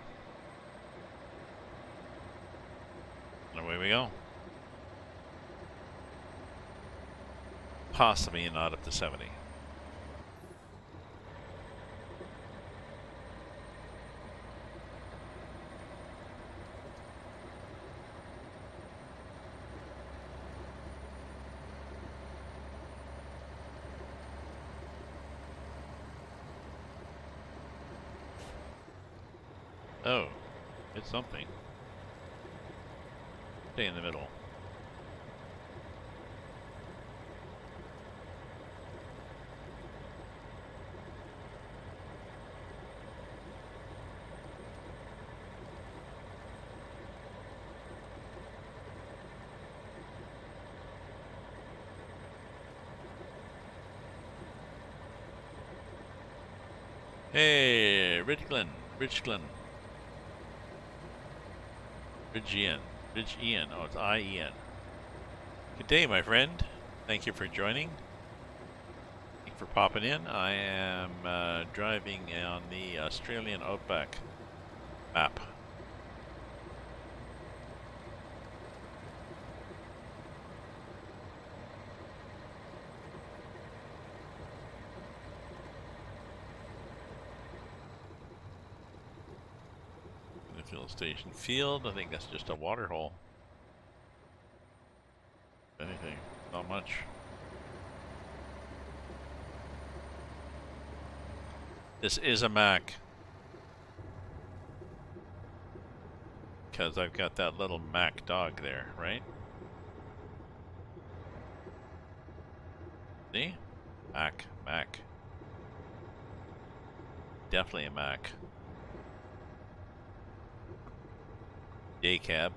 And away we go. Possibly not up to 70. Oh, it's something. Stay in the middle. Hey, Richglen. Ridge-Ian. Ridge-Ian. Oh, it's I-E-N. Good day, my friend. Thank you for joining. Thank you for popping in. I am driving on the Australian Outback map. Fuel station field. I think that's just a water hole. If anything, not much. This is a Mac. Because I've got that little Mac dog there, right? See? Mac. Definitely a Mac. Day cab.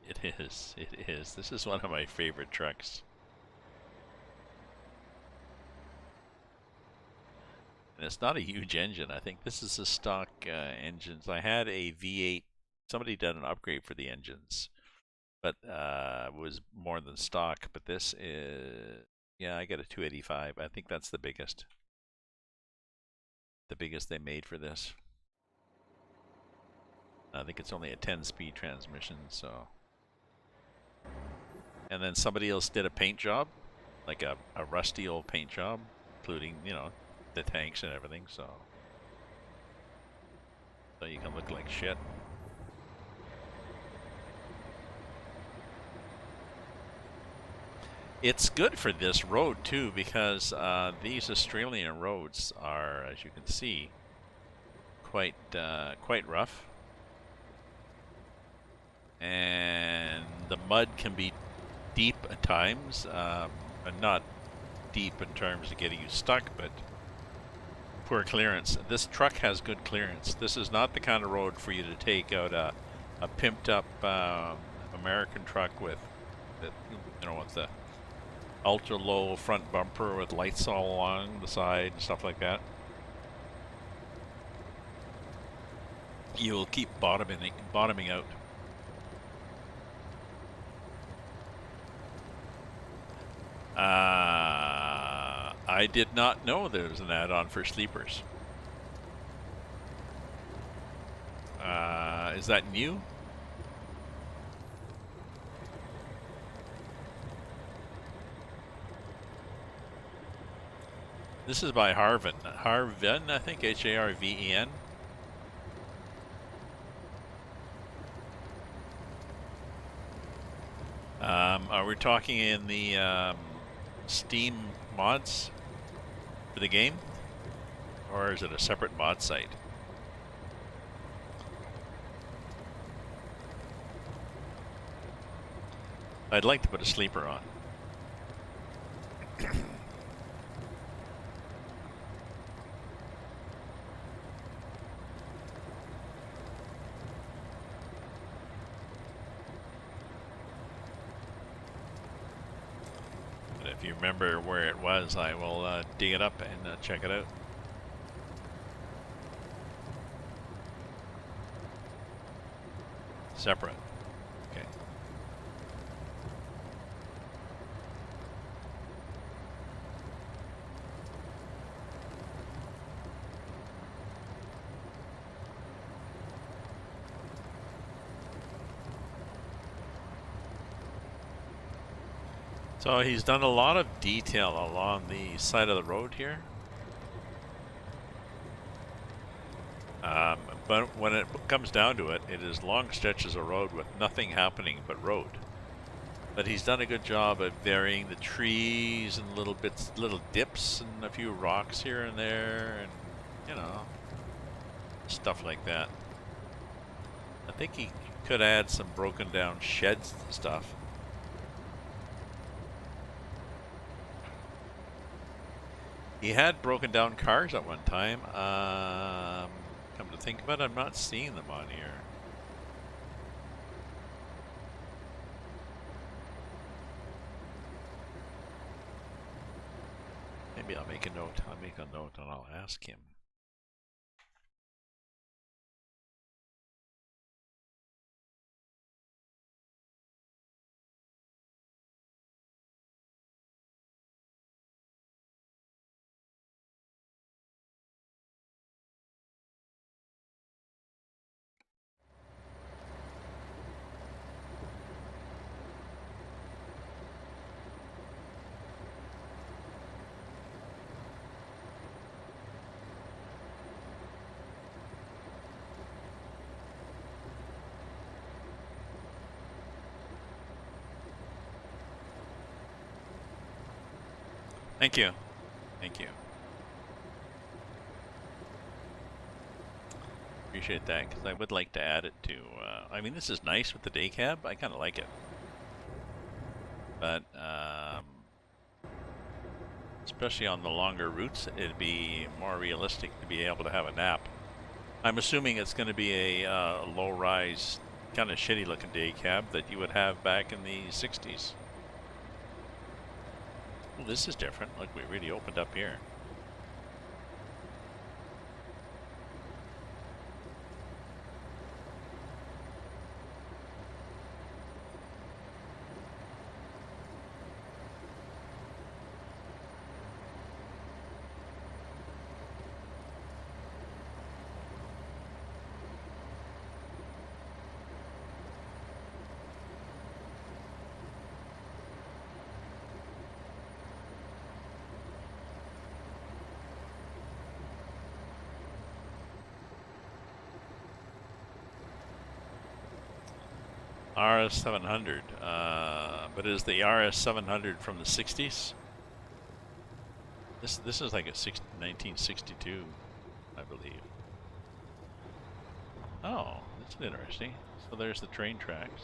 It is. This is one of my favorite trucks. And it's not a huge engine. I think this is a stock engines. I had a V8. Somebody did an upgrade for the engines, but it was more than stock. But this is, yeah, I got a 285. I think that's the biggest. The biggest they made for this. I think it's only a 10-speed transmission, so. And then somebody else did a paint job, like a rusty old paint job, including, you know, the tanks and everything, so you can look like shit. It's good for this road too, because these Australian roads are, as you can see, quite rough. and the mud can be deep at times, and not deep in terms of getting you stuck, but poor clearance. This truck has good clearance. This is not the kind of road for you to take out a pimped up American truck with the ultra low front bumper with lights all along the side and stuff like that. You will keep bottoming out. I did not know there was an add-on for sleepers. Is that new? This is by Harven. Harven, I think, Harven. Are we talking in the Steam mods for the game? Or is it a separate mod site? I'd like to put a sleeper on. If you remember where it was, I will dig it up and check it out. Separate. Okay. So he's done a lot of detail along the side of the road here. But when it comes down to it, it is long stretches of road with nothing happening but road. But he's done a good job at varying the trees and little dips and a few rocks here and there, and stuff like that. I think he could add some broken down sheds and stuff. He had broken down cars at one time. Come to think of it, I'm not seeing them on here. Maybe I'll make a note. I'll make a note and I'll ask him. Thank you. Thank you. Appreciate that, because I would like to add it to, I mean, this is nice with the day cab. I kind of like it. But, especially on the longer routes, it'd be more realistic to be able to have a nap. I'm assuming it's going to be a low-rise, kind of shitty-looking day cab that you would have back in the 60s. Well, this is different. Look, we really opened up here. RS700, but is the RS700 from the 60s? This is like a 1962, I believe. Oh, that's interesting. So there's the train tracks.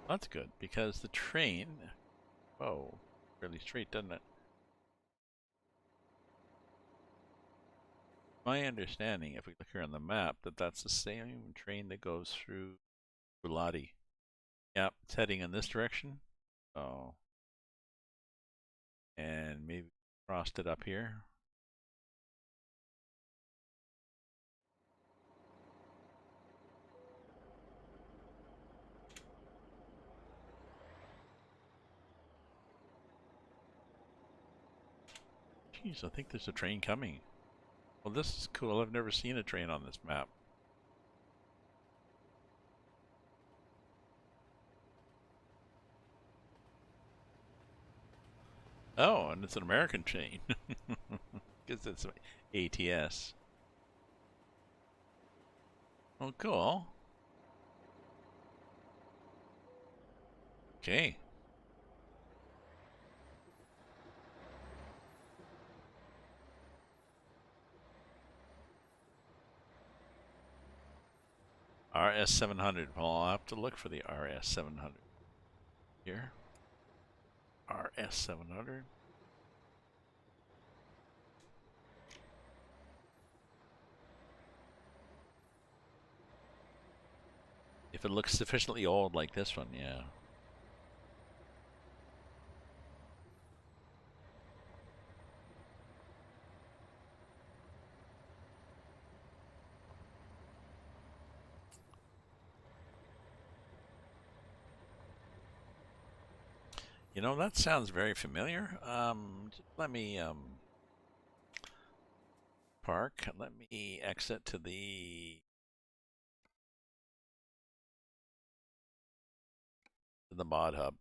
That's good, because the train... Whoa, fairly straight, doesn't it? My understanding, if we look here on the map, that's the same train that goes through Bulati. Yep, it's heading in this direction. Oh. And maybe crossed it up here. Jeez, I think there's a train coming. Well, this is cool. I've never seen a train on this map. Oh, and it's an American train. Because it's ATS. Oh, cool. Okay. RS700. Well, I'll have to look for the RS700 here. RS700. If it looks sufficiently old like this one, yeah. You know, that sounds very familiar. Just let me park. Let me exit to the mod hub.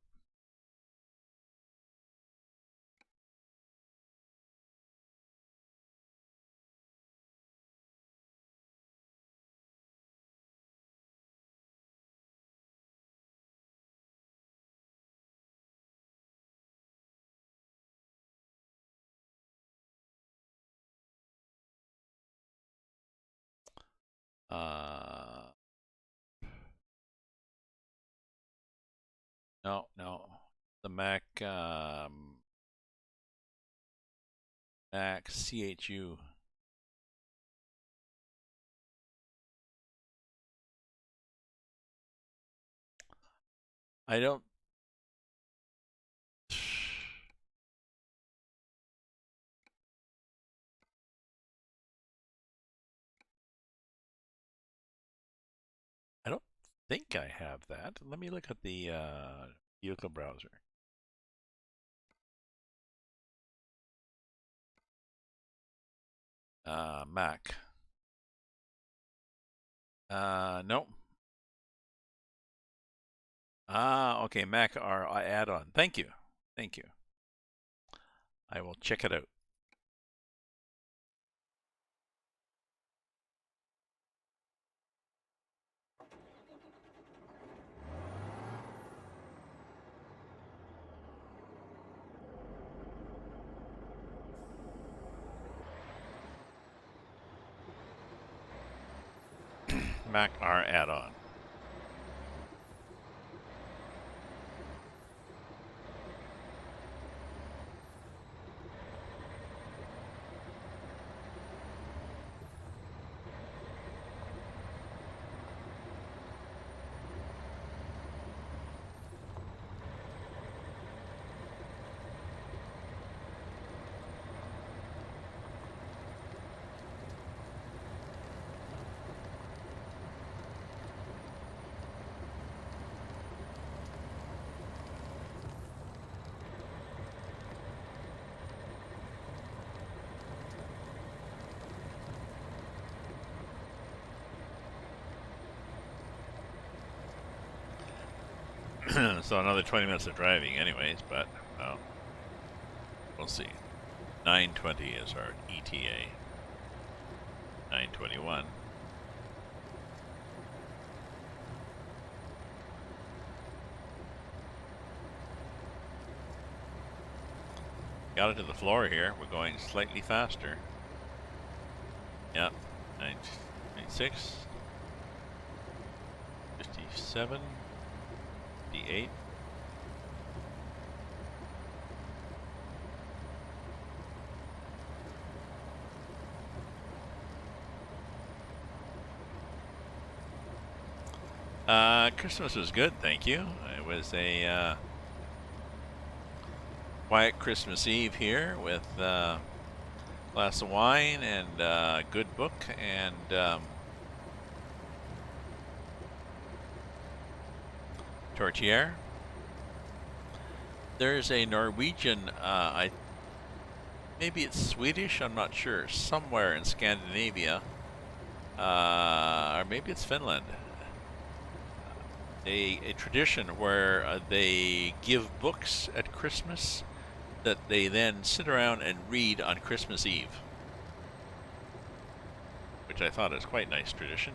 No. The Mac Mac CHU. I don't. I don't think I have that. Let me look at the vehicle browser. Mac. No. Okay, Mac are add-on. Thank you. Thank you. I will check it out. Mac R add-on. So another 20 minutes of driving anyways, but well, we'll see. 9:20 is our ETA. 9:21. Got it to the floor here. We're going slightly faster. Yep. 96, 57, 58. Christmas was good, thank you. It was a quiet Christmas Eve here with a glass of wine and a good book and tortillere. There's a Norwegian, maybe it's Swedish, I'm not sure, somewhere in Scandinavia, or maybe it's Finland. A tradition where they give books at Christmas that they then sit around and read on Christmas Eve, which I thought is quite a nice tradition.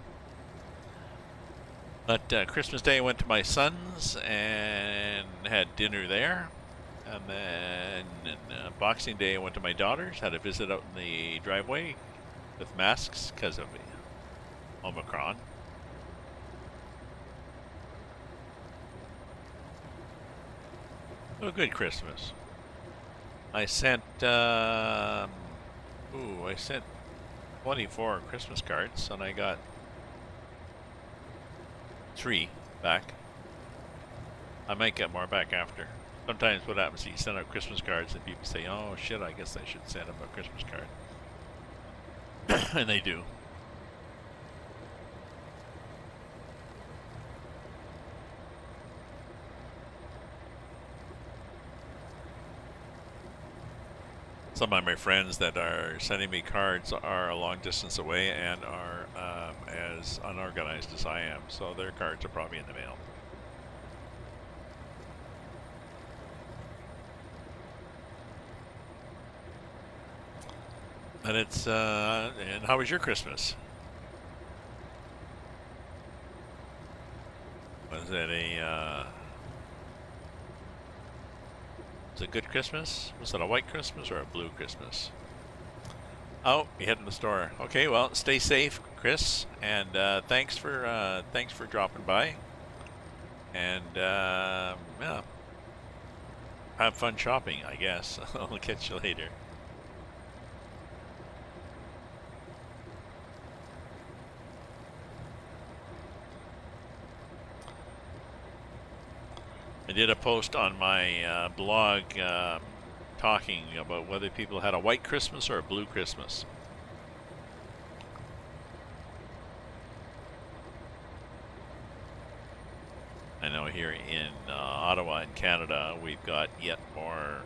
But Christmas Day I went to my son's and had dinner there. And then Boxing Day I went to my daughter's, had a visit out in the driveway with masks because of Omicron. A good Christmas. I sent 24 Christmas cards and I got 3 back. I might get more back after. Sometimes what happens is you send out Christmas cards and people say, oh shit, I guess I should send them a Christmas card. And they do. Some of my friends that are sending me cards are a long distance away and are as unorganized as I am, so their cards are probably in the mail. And it's and how was your Christmas? Was it was it a good Christmas? Was it a white Christmas or a blue Christmas? Oh, you head to the store. Okay, well, stay safe, Chris, and thanks for dropping by. And yeah, have fun shopping, I guess. I'll catch you later. I did a post on my blog talking about whether people had a white Christmas or a blue Christmas. I know here in Ottawa in Canada we've got yet more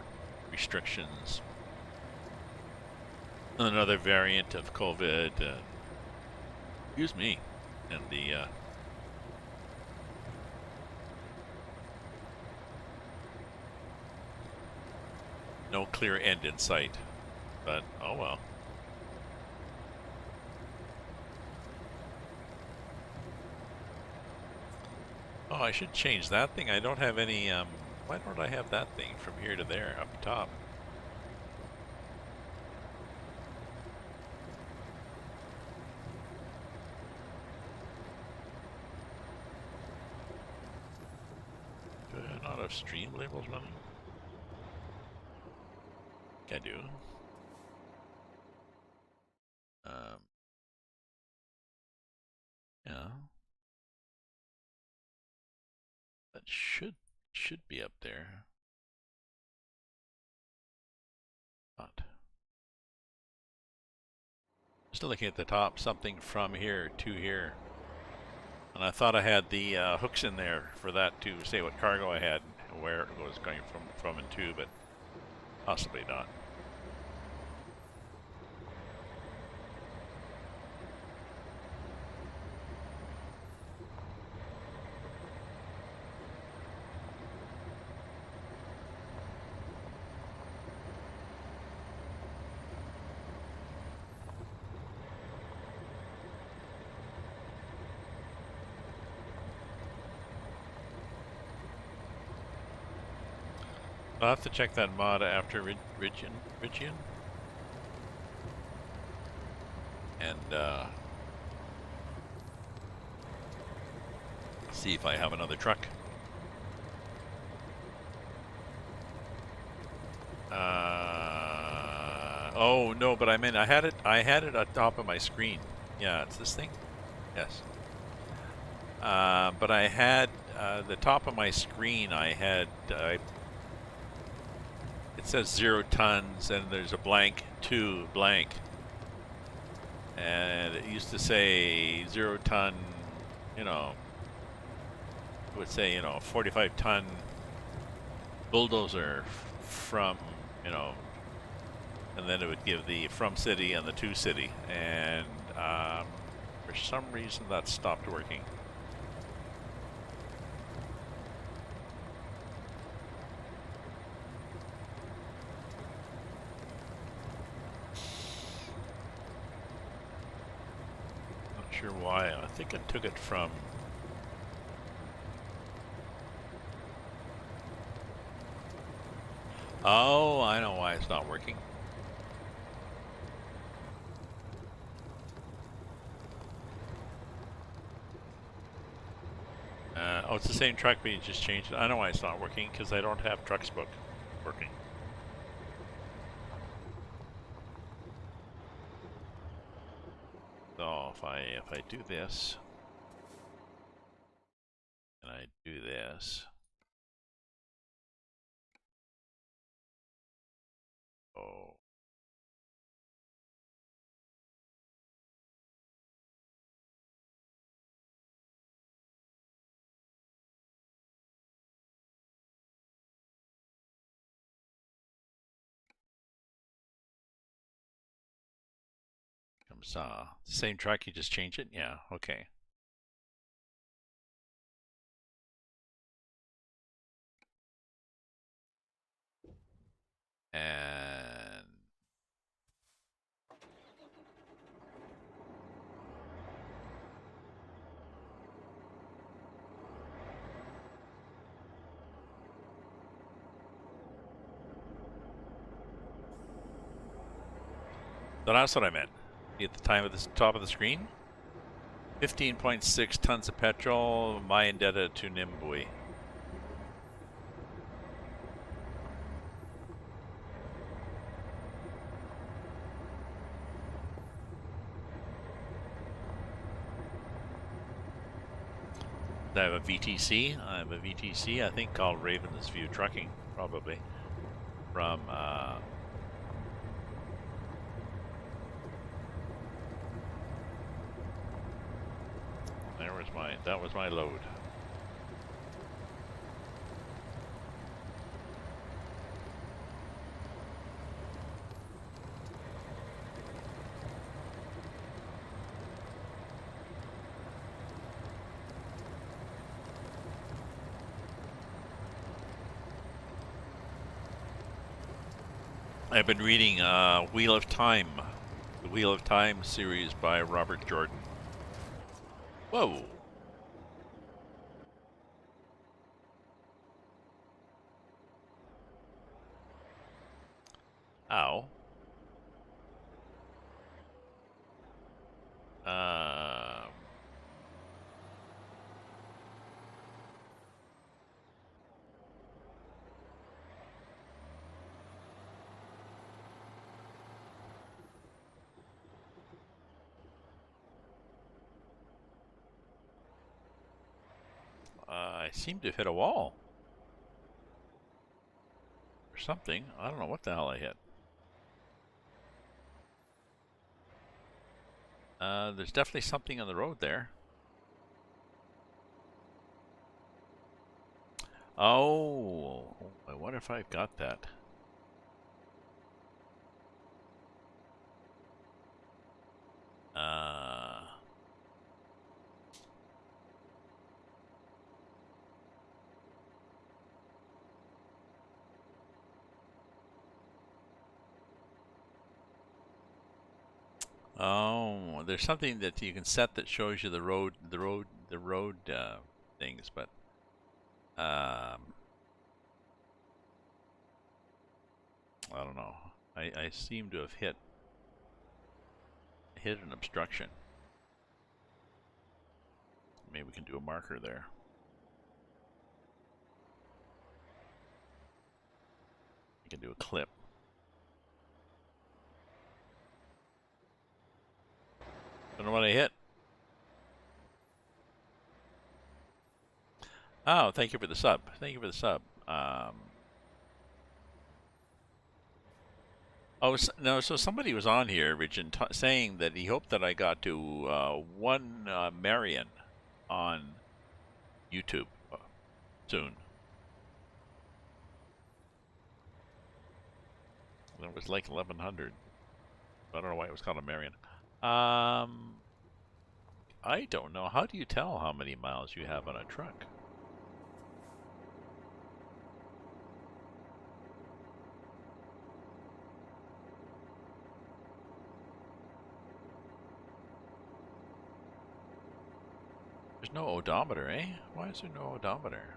restrictions. Another variant of COVID. Excuse me. And the no clear end in sight, but oh well. Oh, I should change that thing. I don't have any, why don't I have that thing from here to there up top? Do I not have stream labels running? I do. Yeah. That should be up there. Not. Just looking at the top, something from here to here. And I thought I had the hooks in there for that to say what cargo I had and where it was going from and to, but possibly not. I'll have to check that mod after Rigian. And See if I have another truck. Oh no, but I mean I had it at top of my screen. Yeah, it's this thing. Yes. But I had the top of my screen. It says 0 tons, and there's a blank 2 blank, and it used to say 0 ton. You know, it would say 45-ton bulldozer from and then it would give the from city and the to city, and for some reason that stopped working. Not sure why. I think it took it from. Oh, I know why it's not working. Oh, it's the same truck, but you just changed it. I know why it's not working, because I don't have Trucks Book working. So if I do this, and I do this, oh. Comes same track, you just change it? Yeah, okay. And so that's what I meant. At the time of the top of the screen, 15.6 tons of petrol, my indebted to Nimbui. I have a VTC. I have a VTC, I think, called Ravens View Trucking, probably. From, that was my load. I've been reading Wheel of Time, the Wheel of Time series by Robert Jordan. Whoa. Ow. I seem to have hit a wall. Or something. I don't know what the hell I hit. There's definitely something on the road there. Oh, I wonder if I've got that. Oh, there's something that you can set that shows you the road things, but I don't know. I seem to have hit an obstruction. Maybe we can do a marker there. can do a clip. Don't know what I hit. Oh, thank you for the sub. Thank you for the sub. Oh, no, so somebody was on here, Richard, saying that he hoped that I got to 1 Marion on YouTube soon. It was like 1100. I don't know why it was called a Marion. I don't know. How do you tell how many miles you have on a truck? There's no odometer, eh? Why is there no odometer?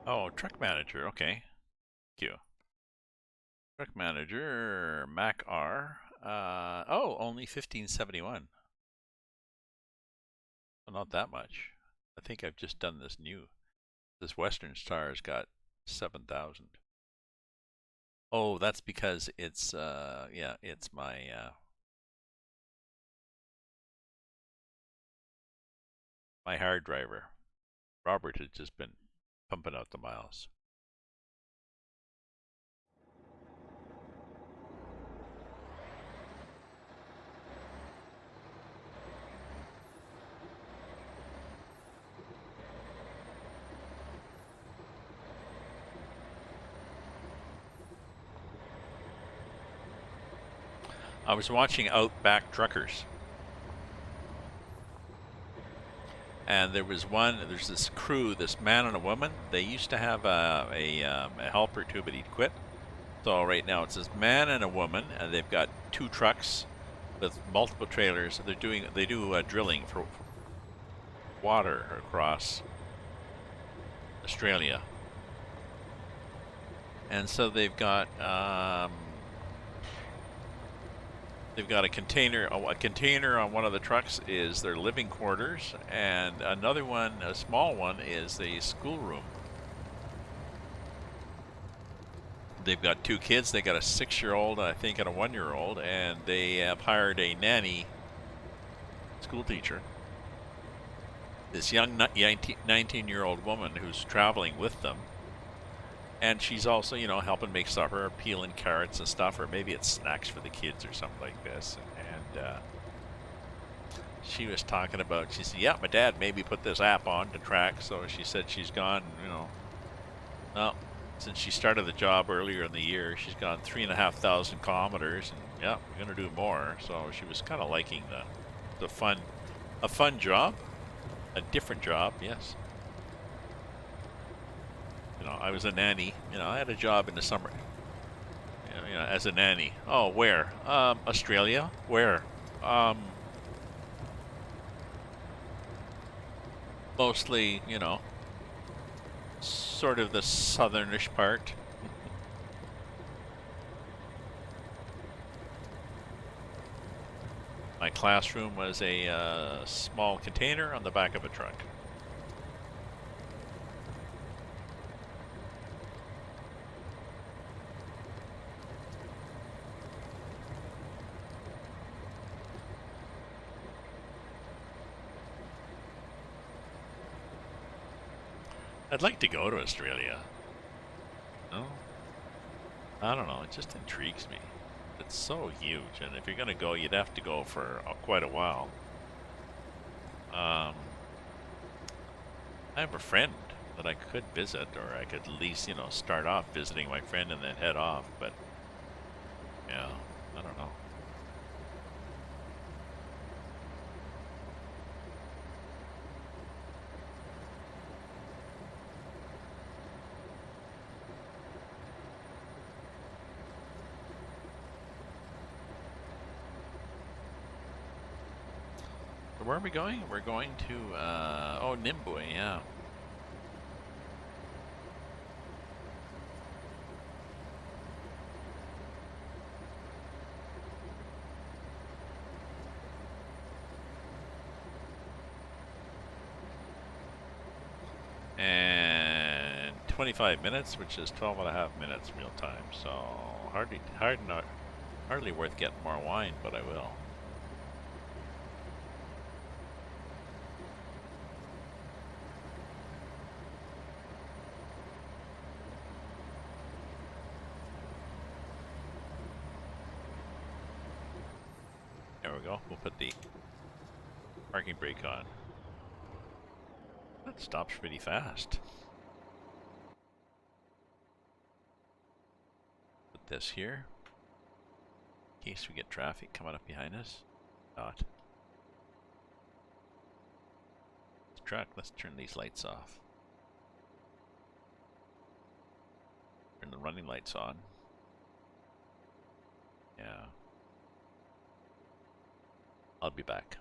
Oh, truck manager. Okay. Thank you. Truck manager, Mac R. Oh, only 1571. Well, not that much. I think I've just done this new. This Western Star's got 7,000. Oh, that's because it's yeah, it's my my hard driver. Robert has just been pumping out the miles. I was watching Outback Truckers. And there's this crew, this man and a woman. They used to have a helper too, but he'd quit. So right now it's this man and a woman, and they've got 2 trucks with multiple trailers. They do drilling for water across Australia, and so they've got a container. A container on one of the trucks is their living quarters, and another one, a small one, is the schoolroom. They've got 2 kids. They got a 6-year-old, I think, and a 1-year-old, and they have hired a nanny, school teacher. This young 19-year-old woman who's traveling with them, and she's also, you know, helping make supper, peeling carrots and stuff, or maybe it's snacks for the kids or something like this. And she was talking about, she said, yeah, my dad made me put this app on to track. So she said she's gone, you know, well, since she started the job earlier in the year, she's gone 3,500 kilometers, and yeah, we're gonna do more. So she was kind of liking a fun job, a different job, yes. You know, I was a nanny. You know, I had a job in the summer. You know, as a nanny. Oh, where? Australia. Where? Mostly, you know, sort of the southernish part. My classroom was a small container on the back of a truck. I'd like to go to Australia. No? I don't know, it just intrigues me. It's so huge, and if you're going to go, you'd have to go for quite a while. I have a friend that I could visit, or I could at least, you know, start off visiting my friend and then head off, but yeah, I don't know. where are we going? We're going to, oh, Nimboy, yeah. And 25 minutes, which is 12.5 minutes real time. So hardly worth getting more wine, but I will. There we go. We'll put the parking brake on. That stops pretty fast. Put this here. In case we get traffic coming up behind us. Not. Let's turn these lights off. Turn the running lights on. Yeah. I'll be back.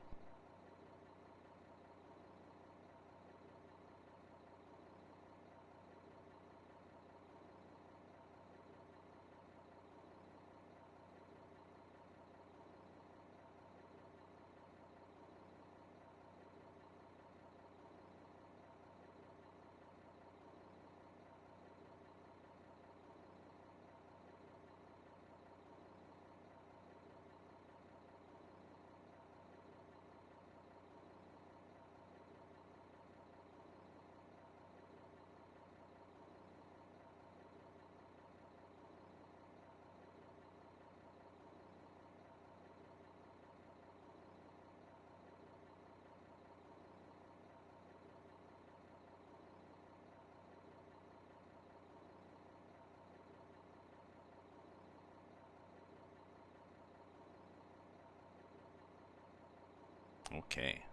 Okay.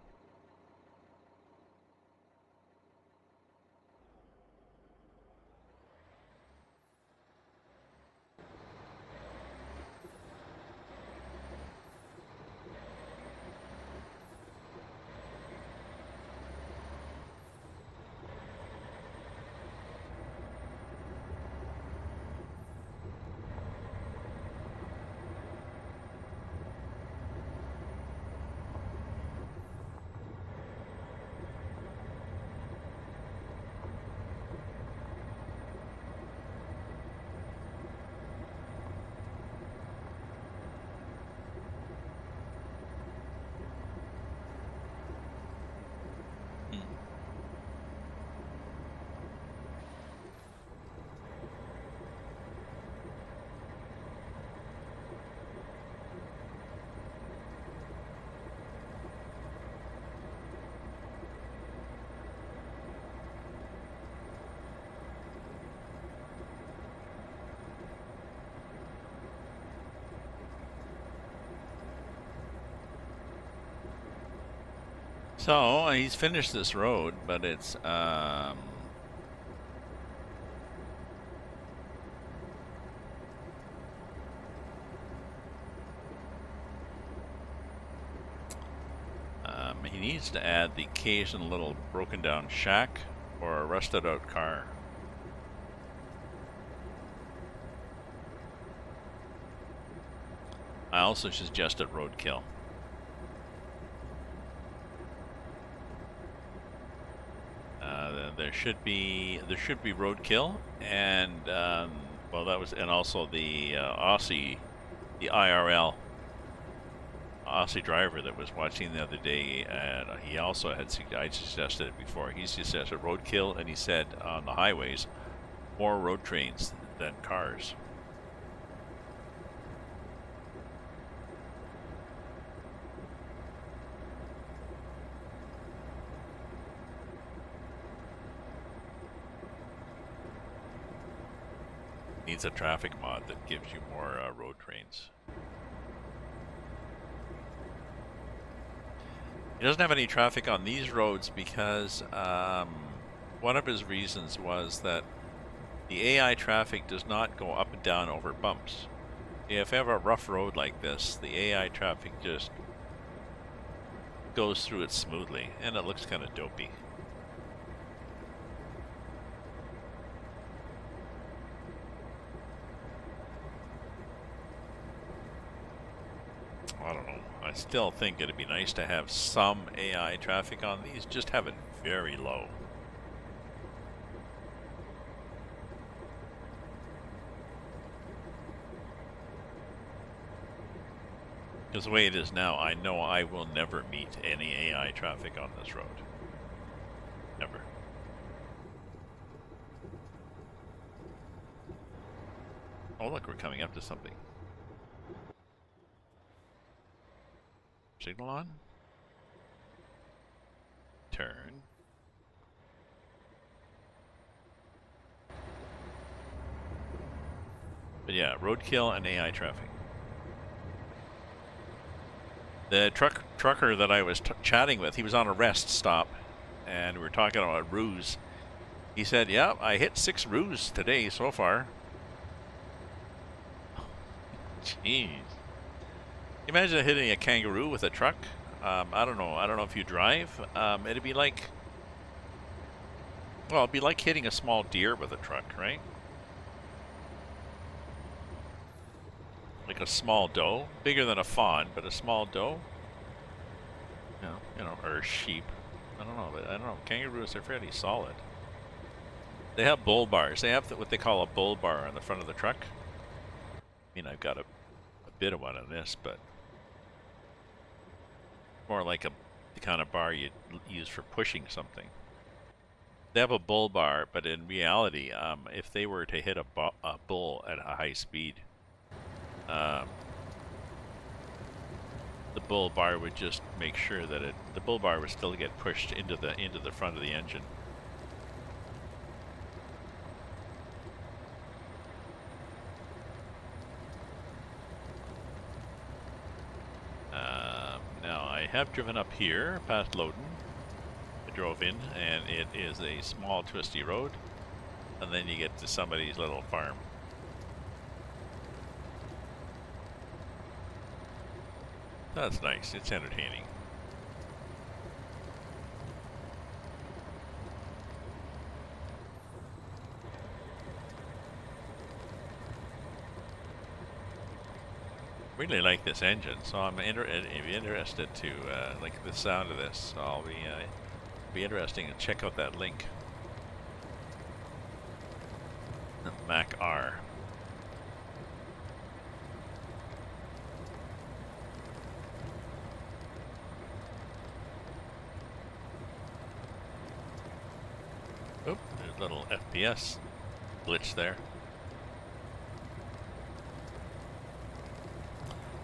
So he's finished this road, but it's he needs to add the occasional little broken down shack or a rusted out car. I also suggested roadkill. There should be roadkill, and well, that was, and also the Aussie, the IRL Aussie driver that was watching the other day, and he also had I suggested it before. He suggested roadkill, and he said on the highways, more road trains than cars. Needs a traffic mod that gives you more road trains. He doesn't have any traffic on these roads because one of his reasons was that the AI traffic does not go up and down over bumps. If you have a rough road like this, the AI traffic just goes through it smoothly, and it looks kind of dopey. I don't know. I still think it'd be nice to have some AI traffic on these, just have it very low. Because the way it is now, I know I will never meet any AI traffic on this road. Never. Oh look, we're coming up to something. Signal on. Turn. But yeah, roadkill and AI traffic. The trucker that I was chatting with, he was on a rest stop, and we were talking about roos. He said, yeah, I hit 6 roos today so far. Jeez. Imagine hitting a kangaroo with a truck. I don't know if you drive. It'd be like, well, it'd be like hitting a small deer with a truck, right? Like a small doe, bigger than a fawn, but a small doe. You know, or a sheep. I don't know, but I don't know. Kangaroos are fairly solid. They have bull bars. They have what they call a bull bar on the front of the truck. I mean, I've got a bit of one on this, but more like the kind of bar you'd use for pushing something. They have a bull bar, but in reality, if they were to hit a bull at a high speed, the bull bar would just make sure that the bull bar would still get pushed into the front of the engine. Now I have driven up here past Loden. I drove in, and it is a small twisty road, and then you get to somebody's little farm. That's nice. It's entertaining. Really like this engine, so I'm interested to like the sound of this. So I'll be interesting to check out that link. Mac R. Oop, there's a little FPS glitch there.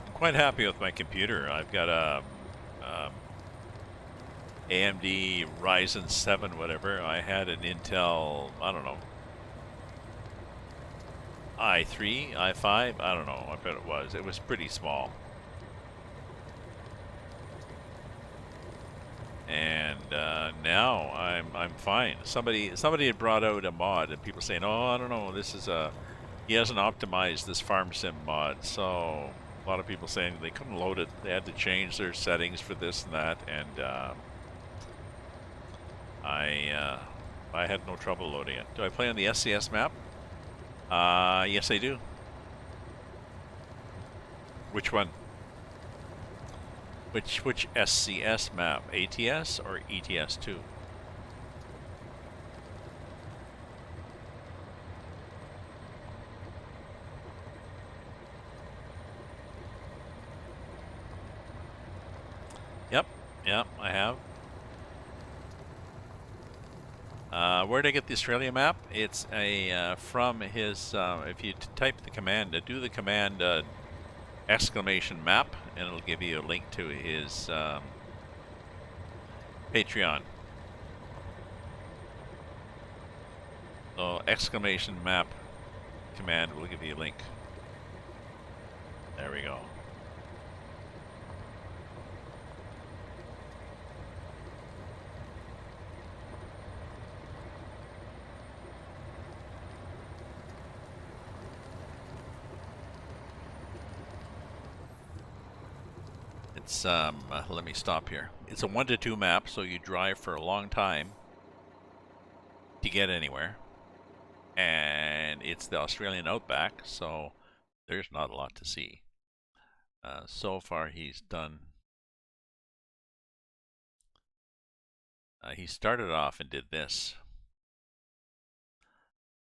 I'm quite happy with my computer. I've got a AMD Ryzen 7 whatever. I had an Intel, I don't know, i3, i5, I don't know, I bet it was. It was pretty small. And now I'm fine. Somebody had brought out a mod, and people saying, "Oh, I don't know, this is he hasn't optimized this farm sim mod." So a lot of people saying they couldn't load it. They had to change their settings for this and that, and I had no trouble loading it. Do I play on the SCS map? Yes, I do. Which one? Which SCS map? ATS or ETS2? Yep, I have. Where did I get the Australia map? It's a from his. If you type the command, do the command exclamation map, and it'll give you a link to his Patreon. So exclamation map command will give you a link. There we go. It's let me stop here. It's a 1 to 2 map, so you drive for a long time to get anywhere. And it's the Australian Outback, so there's not a lot to see. So far he's done... he started off and did this.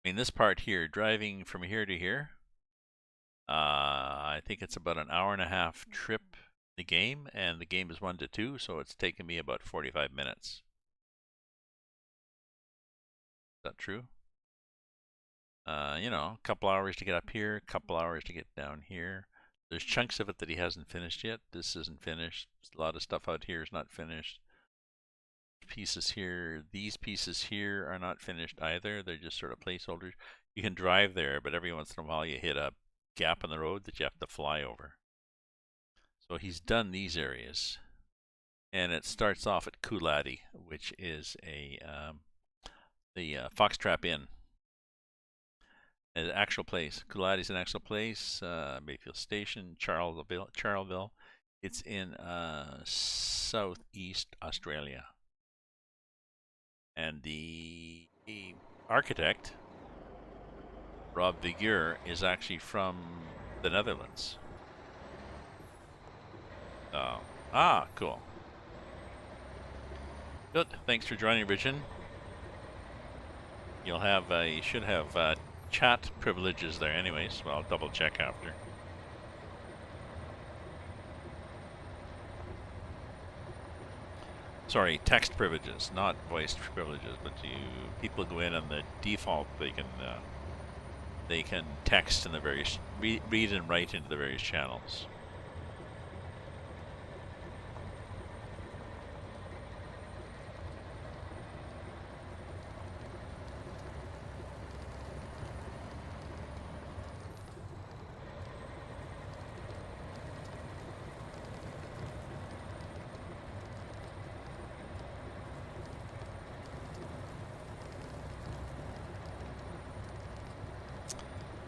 I mean, this part here, driving from here to here, I think it's about an hour and a half trip the game, and the game is 1 to 2, so it's taken me about 45 minutes. Is that true? You know, a couple hours to get up here, a couple hours to get down here. There's chunks of it that he hasn't finished yet. This isn't finished. A lot of stuff out here is not finished. Pieces here, these pieces here are not finished either. They're just sort of placeholders. You can drive there, but every once in a while you hit a gap in the road that you have to fly over. So he's done these areas. And it starts off at Cooladi, which is the Foxtrap Inn. An actual place. Cooladi's an actual place. Mayfield Station, Charleville. It's in southeast Australia. And the architect, Rob Vigueur, is actually from the Netherlands. Cool. Good. Thanks for joining, Richard. You should have chat privileges there anyways. Well, I'll double check after. Sorry, text privileges, not voice privileges. But people go in and the default they can text in the various read and write into the various channels.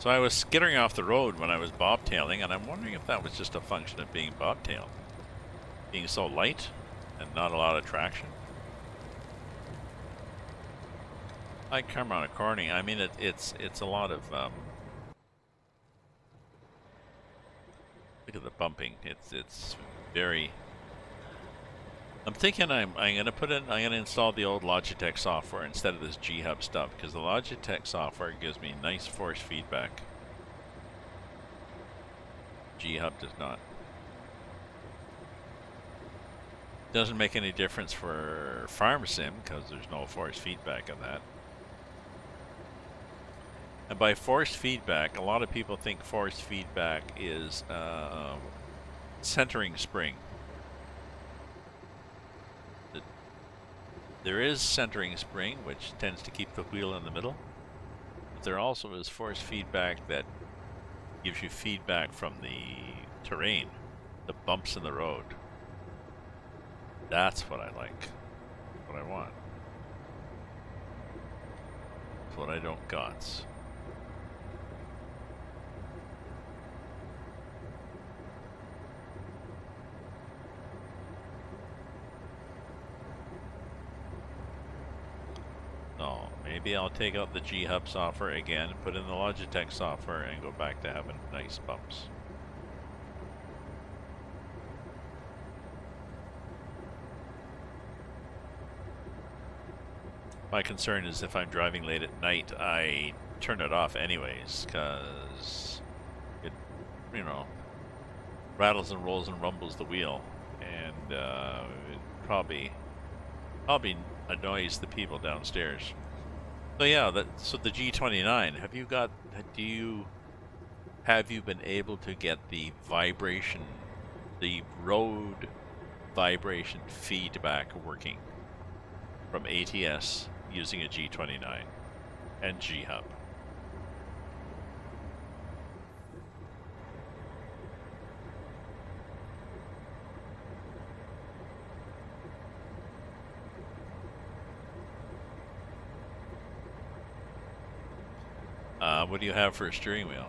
So I was skittering off the road when I was bobtailing, and I'm wondering if that was just a function of being bobtailed. Being so light and not a lot of traction. I come around a corner. I mean, it's a lot of look at the bumping. It's very. I'm thinking I'm gonna install the old Logitech software instead of this G-Hub stuff, because the Logitech software gives me nice force feedback. G-Hub does not. Doesn't make any difference for Farm Sim because there's no force feedback in that. And by force feedback, a lot of people think force feedback is centering spring. There is centering spring, which tends to keep the wheel in the middle. But there also is force feedback that gives you feedback from the terrain, the bumps in the road. That's what I like. What I want. It's what I don't got. Oh, maybe I'll take out the G-Hub software again, put in the Logitech software, and go back to having nice bumps. My concern is if I'm driving late at night, I turn it off anyways, because it, rattles and rolls and rumbles the wheel, and it probably annoys the people downstairs. So yeah, so the G29, have you been able to get the vibration, the road vibration feedback working from ATS using a G29 and G-Hub? What do you have for a steering wheel?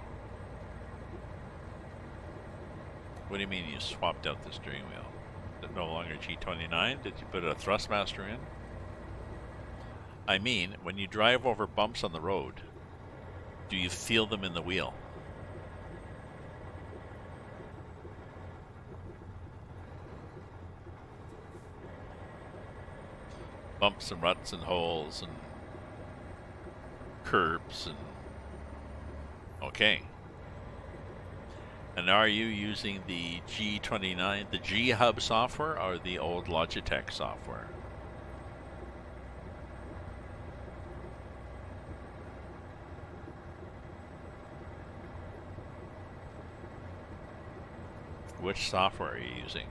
What do you mean you swapped out the steering wheel? Is it no longer G29? Did you put a Thrustmaster in? I mean, when you drive over bumps on the road, do you feel them in the wheel? Bumps and ruts and holes and curbs and... Okay. And are you using the G29, the G-Hub software, or the old Logitech software? Which software are you using?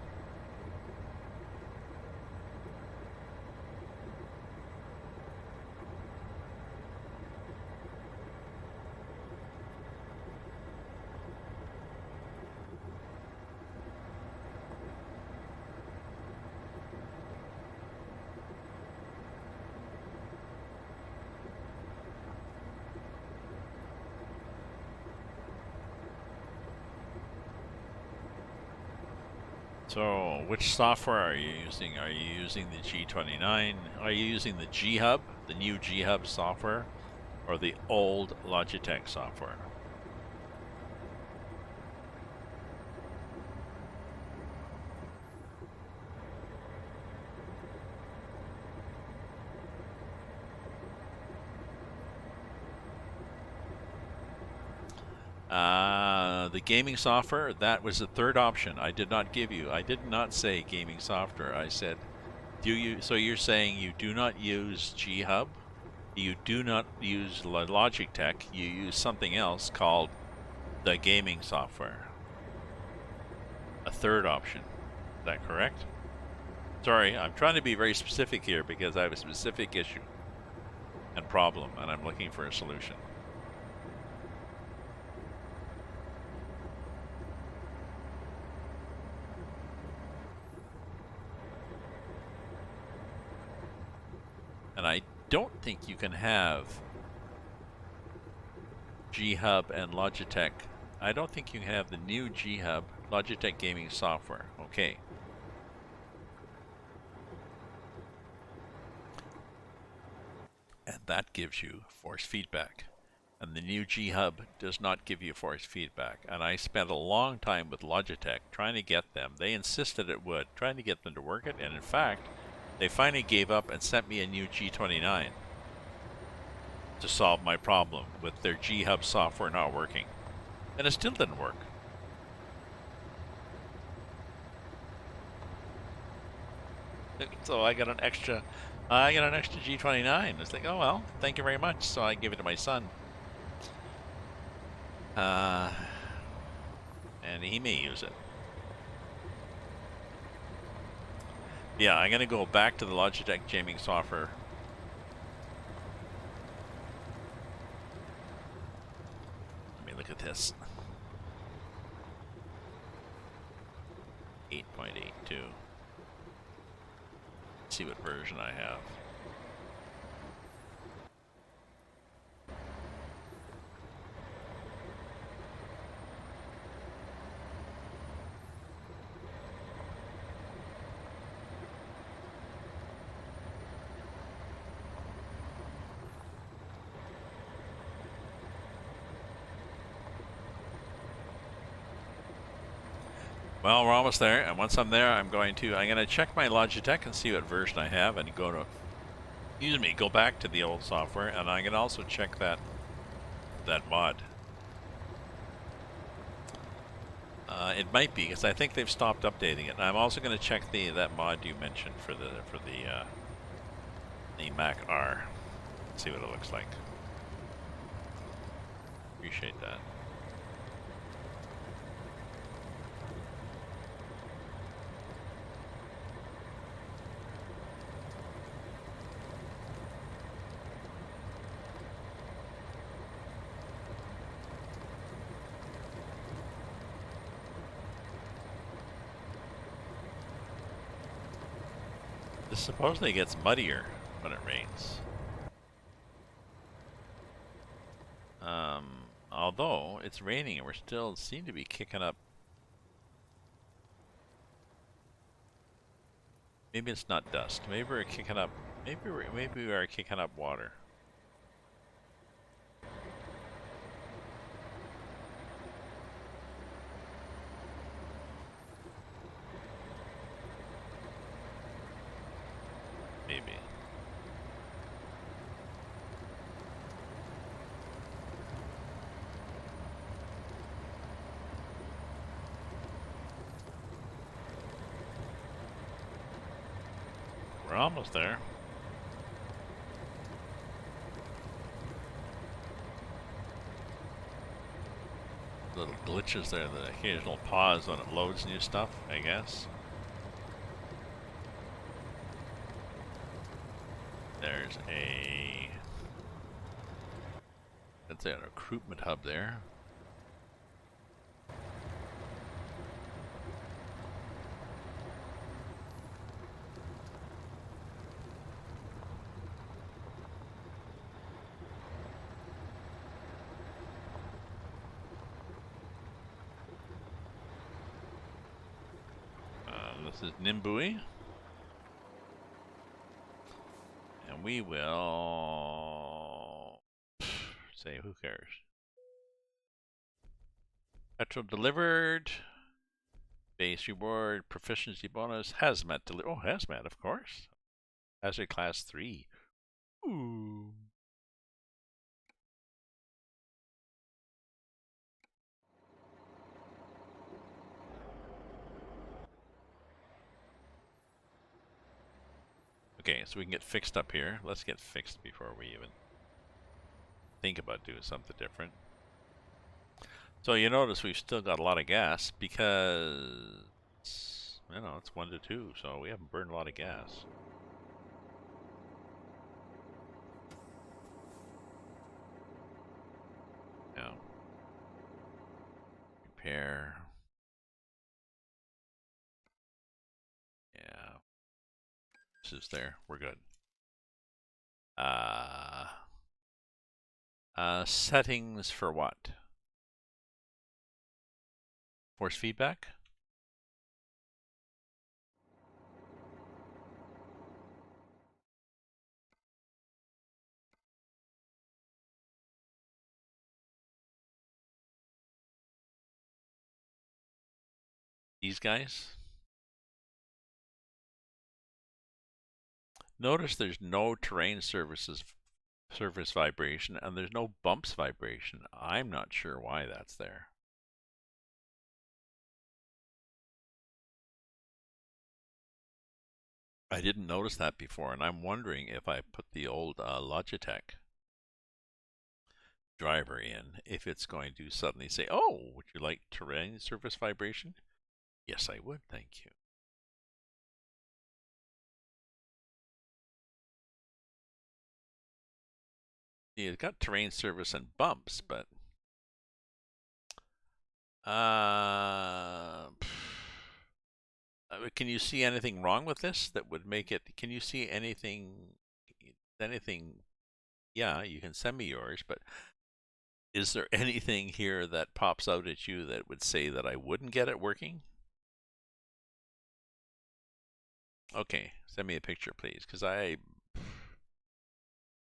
So, which software are you using? Are you using the G29? Are you using the G-Hub, the new G-Hub software, or the old Logitech software? The gaming software, that was the third option. I did not give you. I did not say gaming software. I said, do you? So you're saying you do not use G-Hub, you do not use Logitech, you use something else called the gaming software. A third option. Is that correct? Sorry, I'm trying to be very specific here because I have a specific issue and problem, and I'm looking for a solution. And I don't think you can have G-Hub and Logitech. I don't think you can have the new G-Hub Logitech gaming software. Okay. And that gives you force feedback. And the new G-Hub does not give you force feedback. And I spent a long time with Logitech trying to get them. They insisted it would, trying to get them to work it. And in fact, they finally gave up and sent me a new G29 to solve my problem with their G-Hub software not working. And it still didn't work. So I got an extra G29. It's like, oh well, thank you very much. So I gave it to my son. And he may use it. Yeah, I'm gonna go back to the Logitech gaming software. Let me look at this. 8.82. See what version I have. Well, we're almost there, and once I'm there, I'm going to check my Logitech and see what version I have, and go back to the old software, and I can also check that mod. It might be, because I think they've stopped updating it. And I'm also going to check that mod you mentioned for the Mac R. See what it looks like. Appreciate that. This supposedly gets muddier when it rains. Although it's raining and we're still seem to be kicking up Maybe it's not dust. Maybe we're kicking up. Maybe we are kicking up water. Maybe. We're almost there. Little glitches there, the occasional pause when it loads new stuff, I guess. There's a... That's a recruitment hub there. This is Nimbui. And we will say, who cares? Petrol delivered. Base reward, proficiency bonus, hazmat delivered. Oh, hazmat, of course. Hazard class 3. Ooh. Okay, so we can get fixed up here. Let's get fixed before we even think about doing something different. So you notice we've still got a lot of gas because, you know, it's 1 to 2, so we haven't burned a lot of gas. Yeah. Repair. Yeah. This is there. We're good. Settings for what? Force feedback? These guys? Notice there's no terrain surface vibration and there's no bumps vibration. I'm not sure why that's there. I didn't notice that before, and I'm wondering if I put the old Logitech driver in, if it's going to suddenly say, oh, would you like terrain surface vibration? Yes, I would, thank you. Yeah, it's got terrain surface and bumps, but can you see anything wrong with this that would make it? Can you see anything? Yeah, you can send me yours, but is there anything here that pops out at you that would say that I wouldn't get it working? Okay, send me a picture, please, because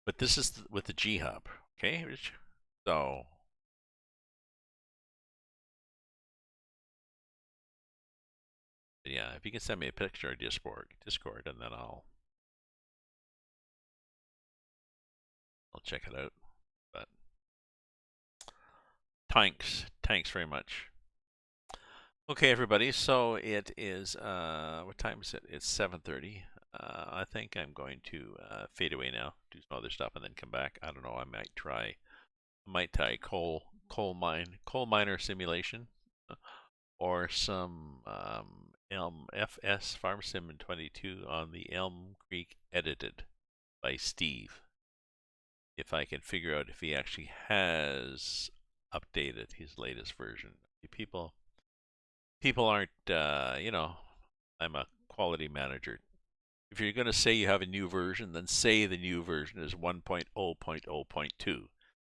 But this is with the G Hub, okay? So. Yeah, if you can send me a picture of Discord, and then I'll check it out. But thanks very much. Okay, everybody. So it is what time is it? It's 7:30. I think I'm going to fade away now, do some other stuff, and then come back. I don't know. I might try coal miner simulation, or some Elm FS Farm Sim in 22 on the Elm Creek edited by Steve. If I can figure out if he actually has updated his latest version. People aren't, you know, I'm a quality manager. If you're going to say you have a new version, then say the new version is 1.0.0.2.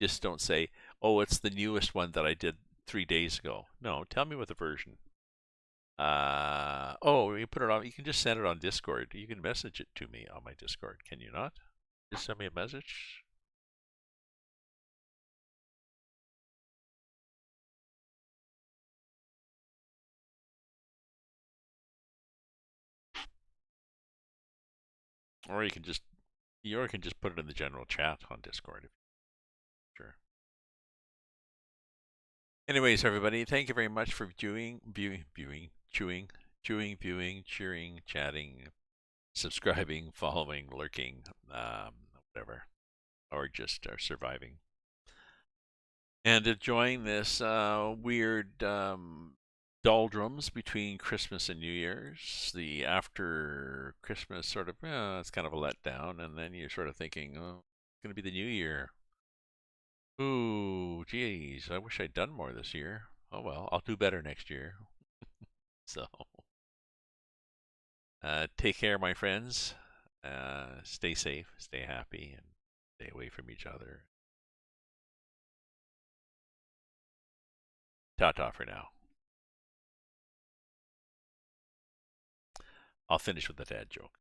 Just don't say, oh, it's the newest one that I did 3 days ago. No, tell me what the version. Oh, you put it on. You can just send it on Discord. You can message it to me on my Discord. Can you not? Just send me a message. Or you can just put it in the general chat on Discord. Sure. Anyways, everybody, thank you very much for viewing, cheering, chatting, subscribing, following, lurking, whatever, or just surviving, and enjoying this weird doldrums between Christmas and New Year's. The after Christmas sort of, it's kind of a letdown, and then you're sort of thinking, oh, it's going to be the new year. Ooh, geez, I wish I'd done more this year. Oh well, I'll do better next year. So, take care, my friends. Stay safe, stay happy, and stay away from each other. Ta-ta for now. I'll finish with a dad joke.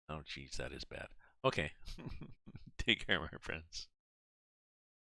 Oh, geez, that is bad. Okay. Take care, my friends.